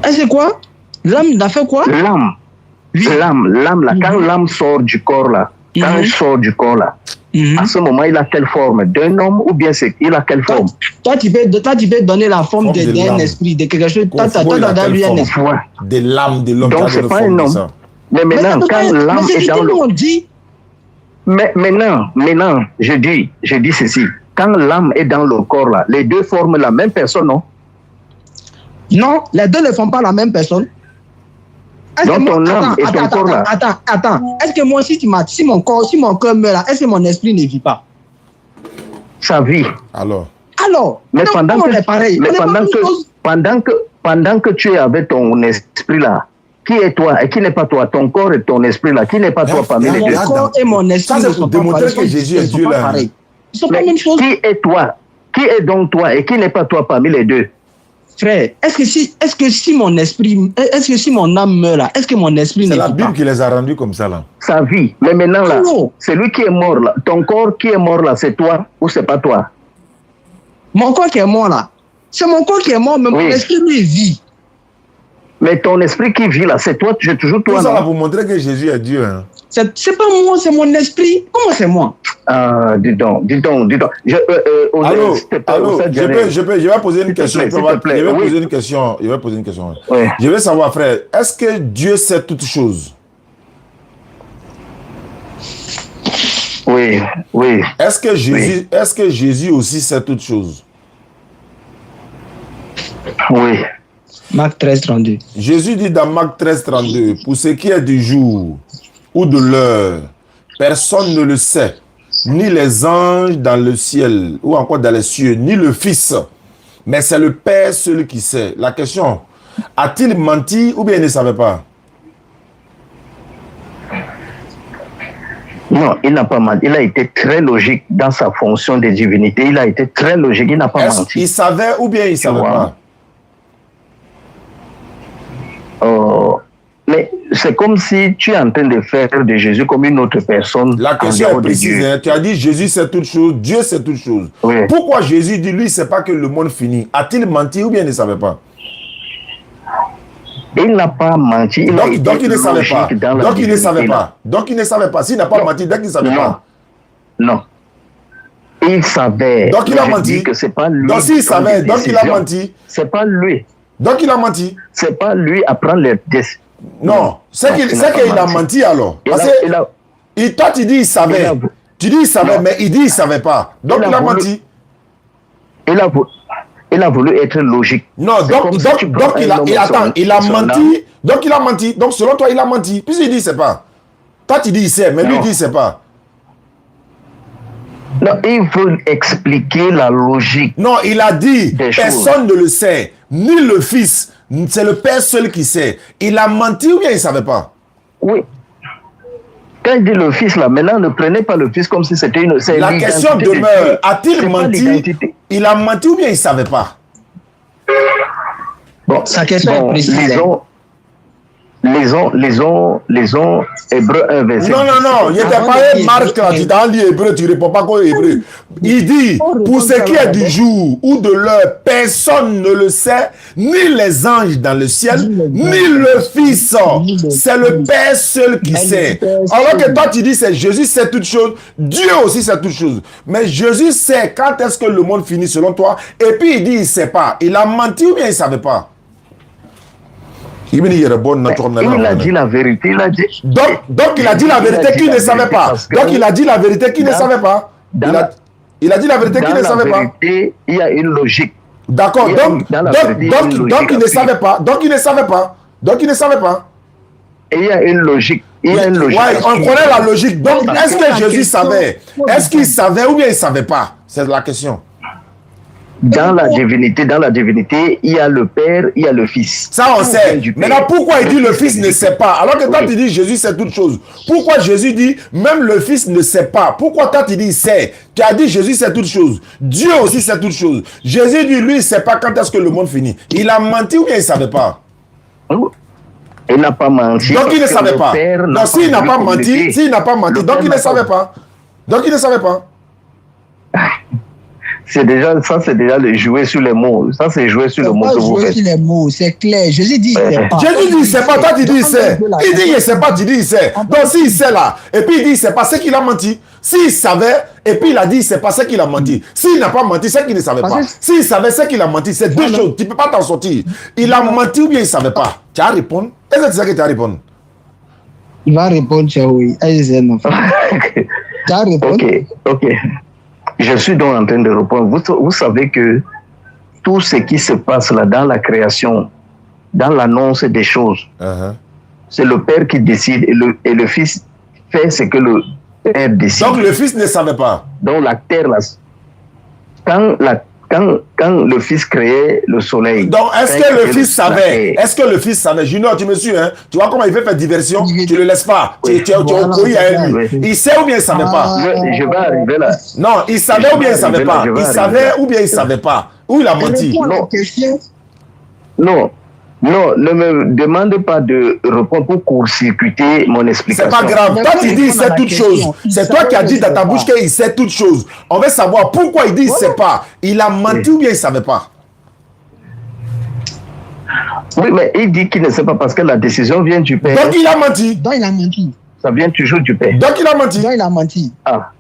Et c'est quoi? L'âme n'a fait quoi? L'âme là, quand l'âme sort du corps là, quand il sort du corps là, à ce moment il a quelle forme? D'un homme ou bien il a quelle forme? Toi tu peux donner la forme d'un esprit, de quelque chose. Toi dans lui un esprit. De l'âme de l'homme. Donc c'est pas un homme. Mais maintenant, quand l'âme est dans le... Mais maintenant, je dis ceci. Quand l'âme est dans le corps là, les deux forment la même personne, non? Non, les deux ne font pas la même personne. Donc ton âme et ton corps là. Attends. Est-ce que moi, si mon corps meurt là, est-ce que mon esprit ne vit pas? Ça vit. Alors. Mais pendant que tu es avec ton esprit là, qui est toi et qui n'est pas toi? Ton corps et ton esprit là, qui n'est pas toi parmi les deux? Mon corps et mon esprit ne sont pas démontrer que Jésus est Dieu là. Ils sont pas la même chose. Qui est toi? Qui est donc toi et qui n'est pas toi parmi les deux? Frère, est-ce que si mon âme meurt là, est-ce que mon esprit ne vit pas? C'est la Bible qui les a rendus comme ça là. Ça vit. Mais maintenant là, celui qui est mort là, ton corps qui est mort là, c'est toi ou c'est pas toi? Mon corps qui est mort là. C'est mon corps qui est mort, mais mon esprit lui vit. Mais ton esprit qui vit là, c'est toi, j'ai toujours toi. Tout ça là pour montrer que Jésus est Dieu. Hein. C'est pas moi, c'est mon esprit. Comment c'est moi? Ah, dis donc. Allô, je vais poser une question. Je vais poser une question. Oui. Je veux savoir, frère, est-ce que Dieu sait toutes choses? Oui. Est-ce que Jésus aussi sait toutes choses? Oui. Marc 13, 32. Jésus dit dans Marc 13, 32, pour ce qui est du jour ou de l'heure, personne ne le sait, ni les anges dans le ciel ou encore dans les cieux, ni le Fils, mais c'est le Père seul qui sait. La question, a-t-il menti ou bien il ne savait pas? Non, il n'a pas menti. Il a été très logique dans sa fonction de divinité. Il a été très logique. Il n'a pas menti. Il savait ou bien il ne savait pas? Mais c'est comme si tu es en train de faire de Jésus comme une autre personne. La question est précise. Hein? Tu as dit Jésus sait toutes choses, Dieu sait toutes choses. Oui. Pourquoi Jésus dit lui, il ne sait pas que le monde finit? A-t-il menti ou bien il ne savait pas? Il n'a pas menti. Donc il ne savait pas. Donc il ne savait pas. Donc il ne savait pas. S'il n'a pas menti, donc il ne savait pas. Non. Il savait. Donc il a menti. Que c'est pas lui. Donc s'il savait, donc il a menti. C'est pas lui. Donc il a menti. C'est pas lui à prendre les décisions. Non, c'est qu'il a menti alors. Parce que toi tu dis il savait. Tu dis il savait, mais il dit il savait pas. Donc il a menti. Il a voulu être logique. Non, donc il a menti. Donc il a menti. Donc selon toi, il a menti. Puisqu'il dit il sait pas. Toi tu dis il sait, mais lui dit il sait pas. Non, il veut expliquer la logique. Non, il a dit personne ne le sait, ni le Fils. C'est le Père seul qui sait. Il a menti ou bien il ne savait pas? Oui. Quand il dit le Fils, là, maintenant, ne prenez pas le Fils comme si c'était une... La question demeure, a-t-il menti? Il a menti ou bien il ne savait pas? Bon, sa question est précise. Lisons Hébreux 1, verset. Non, il n'était pas Marc là, tu t'en lis Hébreu, tu ne réponds pas comme Hébreu. Il dit, pour ce qui est du jour ou de l'heure, personne ne le sait, ni les anges dans le ciel, ni le Fils. C'est le Père seul qui sait. Alors que toi tu dis, c'est Jésus sait toutes choses, Dieu aussi sait toutes choses. Mais Jésus sait quand est-ce que le monde finit selon toi, et puis il dit, il ne sait pas. Il a menti ou bien il ne savait pas? Il a dit la vérité. Donc il a dit la vérité qu'il ne savait pas. Donc il a dit la vérité qu'il ne savait pas. Il a dit la vérité qu'il ne savait pas. Il y a une logique. D'accord. Donc il ne savait pas. Donc il ne savait pas. Donc il ne savait pas. Et il y a une logique. Ouais, on connaît la logique. Donc est-ce que Jésus savait? Est-ce qu'il savait ou bien il ne savait pas? C'est la question. Dans la divinité, il y a le Père, il y a le Fils. Ça, on sait. Maintenant, pourquoi il dit le Fils ne sait pas? Alors que toi, tu dis Jésus sait toutes choses. Pourquoi Jésus dit même le Fils ne sait pas? Pourquoi toi, tu dis il sait? Tu as dit Jésus sait toutes choses. Dieu aussi sait toutes choses. Jésus dit, lui, il ne sait pas quand est-ce que le monde finit. Il a menti ou bien il ne savait pas? Il n'a pas menti. Donc, il ne savait pas. Donc, s'il n'a pas menti, donc il ne savait pas. Donc, il ne savait pas. C'est déjà le jouer sur les mots. Ça, c'est jouer sur le mot que vous faites. Sur les mots, c'est clair. Jésus dit il sait pas. Jésus dit il sait pas, toi tu dis il sait. Il dit il sait pas, tu dis il sait. Donc s'il sait là, et puis il dit il sait pas, c'est qu'il a menti. S'il savait, et puis il a dit il sait pas, c'est qu'il a menti. S'il n'a pas menti, c'est qu'il ne savait pas. S'il savait, c'est qu'il a menti. C'est deux choses. Tu ne peux pas t'en sortir. Il a menti ou bien il ne savait pas. Tu as à répondre. Est-ce que c'est ça que tu as à répondre? Il va répondre, oui. Tu as à répondre. Ok. Je suis donc en train de répondre. Vous savez que tout ce qui se passe là dans la création, dans l'annonce des choses, c'est le Père qui décide et le Fils fait ce que le Père décide. Donc le Fils ne savait pas. Donc la terre, là, quand le Fils créait le soleil. Donc est-ce que le Fils savait? Est-ce que le Fils savait? Junior, tu me suis, hein? Tu vois comment il veut faire diversion? Tu ne le laisses pas. Tu es opposé à lui. Il sait ou bien il ne savait pas? Je vais arriver là. Non, il savait ou bien il ne savait pas? Il savait ou bien il ne savait pas? Ou il a menti? Non. Non, ne me demande pas de répondre pour court-circuiter mon explication. C'est pas grave. Toi, tu dis il sait toutes choses. C'est toi qui as dit dans ta bouche qu'il sait toutes choses. On veut savoir pourquoi il dit il ne sait pas. Il a menti ou bien il ne savait pas? Oui, mais il dit qu'il ne sait pas parce que la décision vient du Père. Donc il a menti. Donc il a menti. Ça vient toujours du Père. Donc il a menti. Donc il a menti. Ah.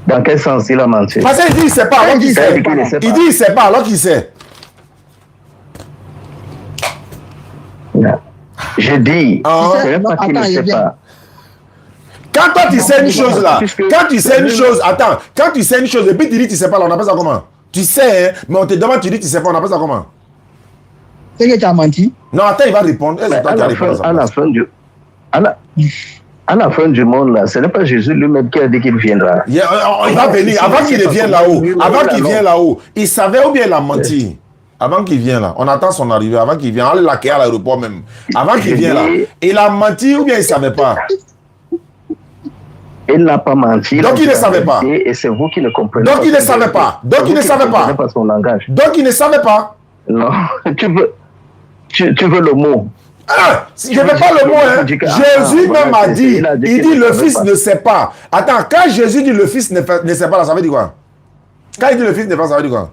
Dans quel sens il a menti? Parce qu'il dit il ne sait pas alors qu'il sait. Il dit il ne sait pas alors qu'il sait. Je dis, ce n'est pas qu'il ne sait pas. Quand toi tu sais une chose là, quand tu sais une chose, attends, quand tu sais une chose et puis tu dis tu ne sais pas là, on appelle ça comment? Tu sais, hein, mais on te demande, tu dis tu ne sais pas, on appelle ça comment? C'est que tu as menti. Non, attends, il va répondre. C'est toi qui as répondu à la fin du monde, là, ce n'est pas Jésus lui-même qui a dit qu'il viendra. Il va venir, avant qu'il ne vienne là-haut. Avant qu'il vienne là-haut. Il savait ou bien il a menti? Avant qu'il vienne là. On attend son arrivée. Avant qu'il vienne. On l'accueille à l'aéroport même. Avant qu'il vienne là. Il a menti ou bien il ne savait pas? Il n'a pas menti. Donc il ne savait pas. Et c'est vous qui ne comprenez pas. Donc il ne savait pas. Donc il ne savait pas. Pas son langage. Donc il ne savait pas. Non. Tu veux le mot. Ah, je ne veux pas le mot. Hein. Jésus même a dit. Il dit le Fils ne sait pas. Attends, quand Jésus dit le Fils ne sait pas, ça veut dire quoi? Quand il dit le Fils ne sait pas, ça veut dire quoi?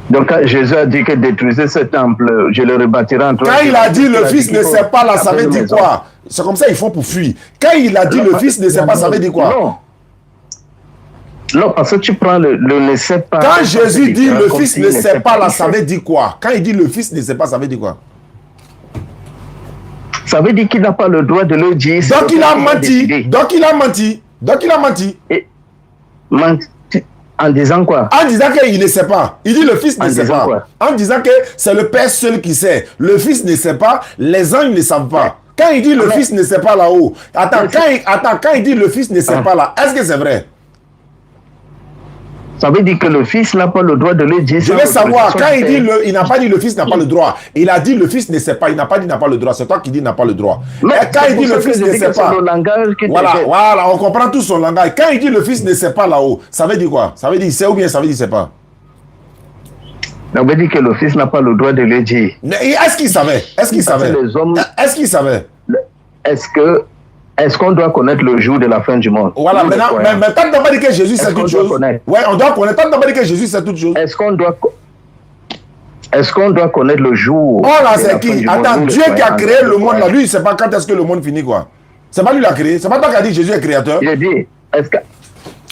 Donc, quand Jésus a dit que détruisez ce temple, je le rebâtirai en trois jours. Quand il a dit le Fils ne sait pas, là, ça veut dire quoi? C'est comme ça, ils font pour fuir. Quand il a dit le Fils ne sait pas, ça veut dire quoi? Non, parce que tu prends le ne sait pas. Quand Jésus dit le Fils ne sait pas, là, ça veut dire quoi? Quand il dit le Fils ne sait pas, ça veut dire quoi? Ça veut dire qu'il n'a pas le droit de le dire. Donc il a menti. Donc il a menti. Donc il a menti. Menti. En disant quoi? En disant qu'il ne sait pas. Il dit le Fils ne sait pas. Quoi? En disant que c'est le Père seul qui sait. Le Fils ne sait pas. Les anges ne savent pas. Quand il dit le Fils ne sait pas là-haut. Attends, quand il dit le Fils ne sait pas là, est-ce que c'est vrai? Ça veut dire que le Fils n'a pas le droit de le dire. Je veux savoir, quand il dit il n'a pas dit le Fils n'a pas le droit. Il a dit le Fils ne sait pas. Il n'a pas dit n'a pas le droit. C'est toi qui dis n'a pas le droit. Mais quand il dit le Fils ne sait pas. Voilà, on comprend tout son langage. Quand il dit le Fils ne sait pas là-haut, ça veut dire quoi? Ça veut dire il sait ou bien ça veut dire il ne sait pas? Ça veut dire que le Fils n'a pas le droit de le dire. Est-ce qu'il savait? Est-ce qu'il savait? Est-ce qu'il savait? Est-ce qu'on doit connaître le jour de la fin du monde? Voilà, maintenant, mais tant qu'on n'a pas dit que Jésus sait toutes choses. Oui, on doit connaître. Tant qu'on n'a pas dit que Jésus sait toutes choses. Est-ce qu'on doit connaître le jour? Oh là, c'est qui? Attends, Dieu qui a créé le monde là, lui, il ne sait pas quand est-ce que le monde finit, quoi. C'est pas lui qui l'a créé. C'est pas toi qui as dit Jésus est créateur. Il a dit, est-ce que.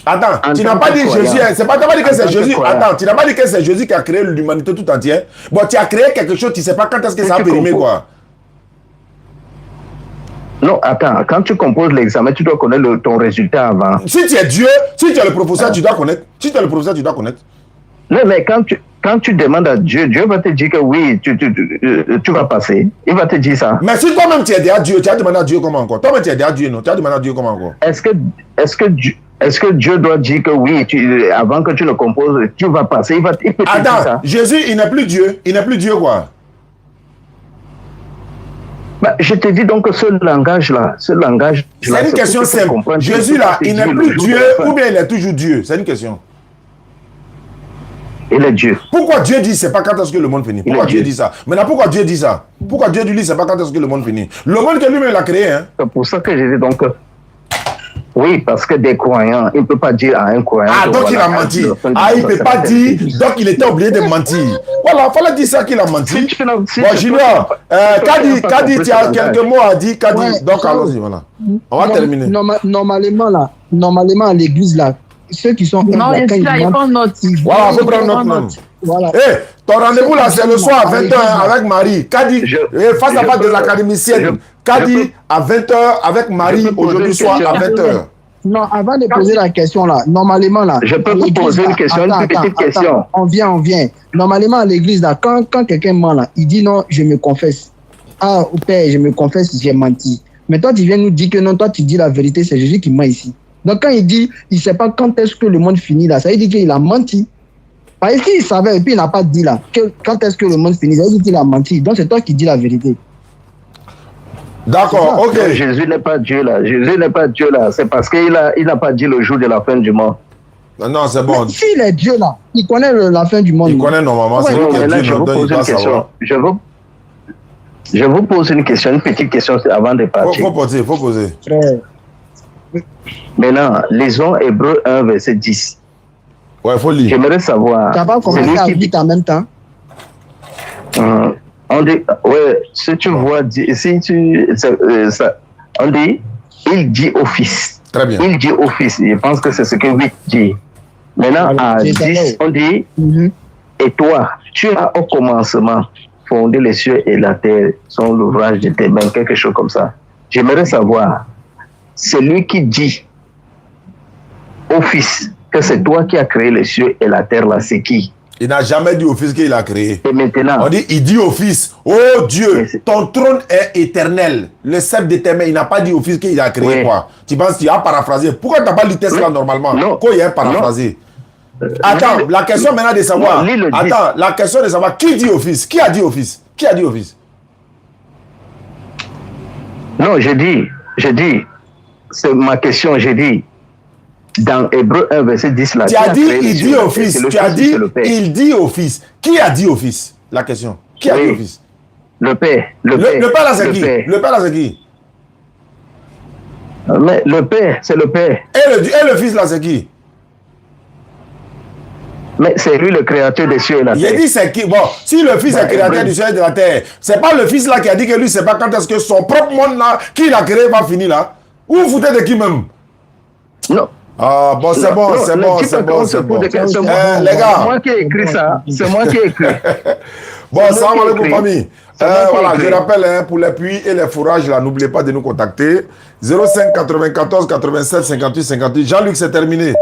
Attends, tu n'as pas dit Jésus, c'est pas, tu n'as pas dit que c'est Jésus. Attends, tu n'as pas dit que c'est Jésus qui a créé l'humanité tout entière. Bon, tu as créé quelque chose, tu ne sais pas quand est-ce que ça a périmé, quoi. Non, attends, quand tu composes l'examen, tu dois connaître ton résultat avant. Si tu es Dieu, si tu es le professeur, tu dois connaître. Si tu es le professeur, tu dois connaître. Non, mais quand tu demandes à Dieu, Dieu va te dire que oui, tu vas passer. Il va te dire ça. Mais si toi-même tu es derrière Dieu, tu as demandé à Dieu comment encore? Toi-même tu es derrière Dieu, non? Tu as demandé à Dieu comment encore? Est-ce que Dieu doit dire que oui, avant que tu le composes, tu vas passer? Il peut te dire ça. Attends, Jésus, il n'est plus Dieu. Il n'est plus Dieu, quoi. Bah, je te dis donc que ce langage-là, c'est une question simple. Jésus, là, il n'est plus Dieu ou bien il est toujours Dieu? C'est une question. Il est Dieu. Pourquoi Dieu dit c'est pas quand est-ce que le monde finit? Pourquoi Dieu dit ça? Maintenant, pourquoi Dieu dit ça? Pourquoi Dieu dit c'est pas quand est-ce que le monde finit? Le monde que lui-même l'a créé, hein? C'est pour ça que je dis donc. Oui, parce que des croyants, il ne peut pas dire à un croyant. Ah, donc il a menti. Ah, il ne peut pas dire, donc il était obligé de mentir. Voilà, il fallait dire ça qu'il a menti. Bon, Junior, Kadi, tu as quelques mots à dire, Kadi. Ouais, donc allons-y, voilà. On va terminer. Normalement, à l'église, là, ceux qui sont... Non, là, ils prennent note. Voilà, il faut prendre notre nom. Voilà. Hey, ton rendez-vous là, c'est le soir à 20h avec Marie. Kadi, face à face de l'académicienne. Kadi à 20h avec Marie aujourd'hui soir à 20h. Non, avant de poser la question là, normalement là. Je peux vous poser une question, une petite question. On vient. Normalement à l'église là, quand quelqu'un ment là, il dit non, je me confesse. Ah, au Père, je me confesse, j'ai menti. Mais toi, tu viens nous dire que non, toi, tu dis la vérité, c'est Jésus qui ment ici. Donc quand il dit, il ne sait pas quand est-ce que le monde finit là, ça veut dire qu'il a menti. Parce qu'il savait et puis il n'a pas dit là, quand est-ce que le monde finit, ça veut dire qu'il a menti. Donc c'est toi qui dis la vérité. D'accord, ok. Jésus n'est pas Dieu là. Jésus n'est pas Dieu là. C'est parce qu'il n'a pas dit le jour de la fin du monde. Non, c'est bon. S'il est Dieu là, il connaît la fin du monde. Il connaît normalement, c'est lui qui est Dieu, je vous pose une question. Je vous pose une question, une petite question avant de partir. Faut poser. Frère. Maintenant, lisons Hébreux 1, verset 10. Ouais, faut lire. J'aimerais savoir. Tu n'as pas commencé à vite en même temps. On dit, ouais, si tu vois, si tu, on dit, il dit au Fils. Très bien. Il dit au Fils. Je pense que c'est ce que 8 dit. Maintenant, à 10, on dit, et toi, tu as au commencement fondé les cieux et la terre, sont l'ouvrage de tes mains, quelque chose comme ça. J'aimerais savoir, celui qui dit au Fils que c'est toi qui as créé les cieux et la terre, là, c'est qui? Il n'a jamais dit au Fils qu'il a créé. Et maintenant, on dit, il dit au Fils, oh Dieu, ton trône est éternel. Le sceptre de tes mains, il n'a pas dit au Fils qu'il a créé quoi. Tu penses qu'il a paraphrasé. Pourquoi tu n'as pas lu le texte là normalement? Quand il y a paraphrasé. Attends, la question maintenant de savoir. Attends, la question de savoir qui dit au Fils? Qui a dit au Fils? Qui a dit au Fils? Non, je dis, c'est ma question, j'ai dit. Dans Hébreux 1, verset 10, là, tu as dit, il dit au Fils. Tu as dit, il dit au Fils. Qui a dit au Fils? La question. Qui a dit au Fils? Le Père. Le Père, là, c'est qui? Le Père, là, c'est qui? Mais le Père, c'est le Père. Et le Fils, là, c'est qui? Mais c'est lui le créateur des cieux et de la terre. Il dit c'est qui? Bon, si le Fils est créateur du ciel et de la terre, c'est pas le Fils là qui a dit que lui, c'est pas quand est-ce que son propre monde là, qu'il a créé, va finir là. Ou vous foutez de qui même? Non. Ah bon, c'est bon. Les gars, c'est moi qui ai écrit ça. C'est moi qui ai écrit. Bon, salam alaikum famille. Voilà, je rappelle, pour les puits et les fourrages, là, n'oubliez pas de nous contacter. 05 94 87 58 58. Jean-Luc, c'est terminé.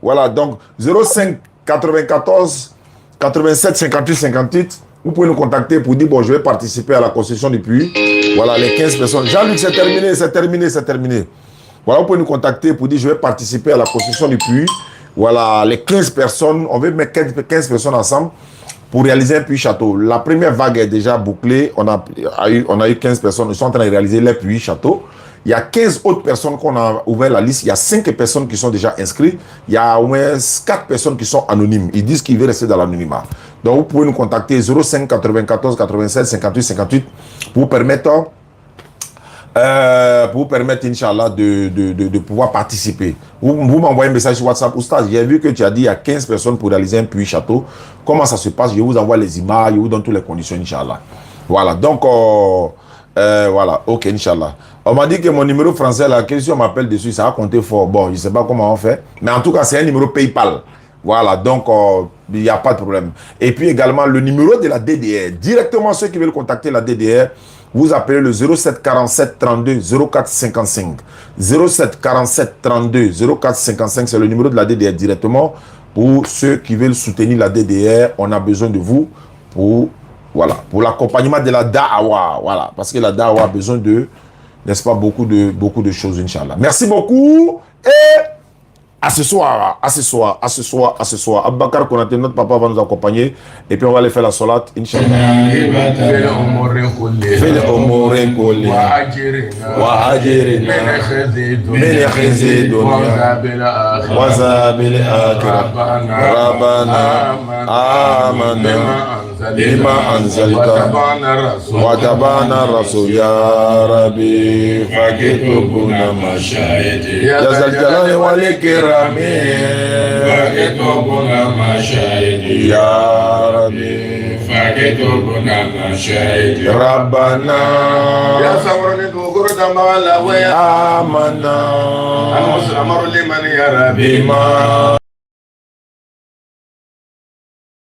Voilà, donc 05 94 87 58 58. Vous pouvez nous contacter pour dire, bon, je vais participer à la construction du puits. Voilà, les 15 personnes. Jean-Luc, c'est terminé. Voilà, vous pouvez nous contacter pour dire, je vais participer à la construction du puits. Voilà, les 15 personnes, on veut mettre 15 personnes ensemble pour réaliser un puits château. La première vague est déjà bouclée. On a eu 15 personnes. Ils sont en train de réaliser les puits château. Il y a 15 autres personnes qu'on a ouvert la liste. Il y a 5 personnes qui sont déjà inscrites. Il y a au moins 4 personnes qui sont anonymes. Ils disent qu'ils veulent rester dans l'anonymat. Donc, vous pouvez nous contacter 05 94 87 58 58 pour permettre, Inch'Allah, de pouvoir participer. Vous m'envoyez un message sur WhatsApp. Oustaz, j'ai vu que tu as dit qu'il y a 15 personnes pour réaliser un puits château. Comment ça se passe? Je vous envoie les images, je vous donne toutes les conditions, Inch'Allah. Voilà, donc, voilà, ok, Inch'Allah. On m'a dit que mon numéro français, la question m'appelle dessus, ça a compté fort. Bon, je ne sais pas comment on fait, mais en tout cas, c'est un numéro PayPal. Voilà, donc, il n'y a pas de problème. Et puis également, le numéro de la DDR. Directement, ceux qui veulent contacter la DDR, vous appelez le 07 47 32 04 55. 07 47 32 04 55, c'est le numéro de la DDR directement. Pour ceux qui veulent soutenir la DDR, on a besoin de vous pour l'accompagnement de la Da'awa. Voilà, parce que la Da'awa a besoin de, n'est-ce pas, beaucoup de choses, Inch'Allah. Merci beaucoup et à ce soir. Abubakar Konaté, notre papa, va nous accompagner et puis on va aller faire la salat, Inch'Allah. لما أنزلت وتبانا الرسول يا ربي فكتبنا مشاهد يا ذا الجلال والإكرام فكتبنا مشاهد يا ربي فكتبنا مشاهد ربنا يا صبرني بقرد ما لا ويا آمنا المسلم لمن يا ربي ما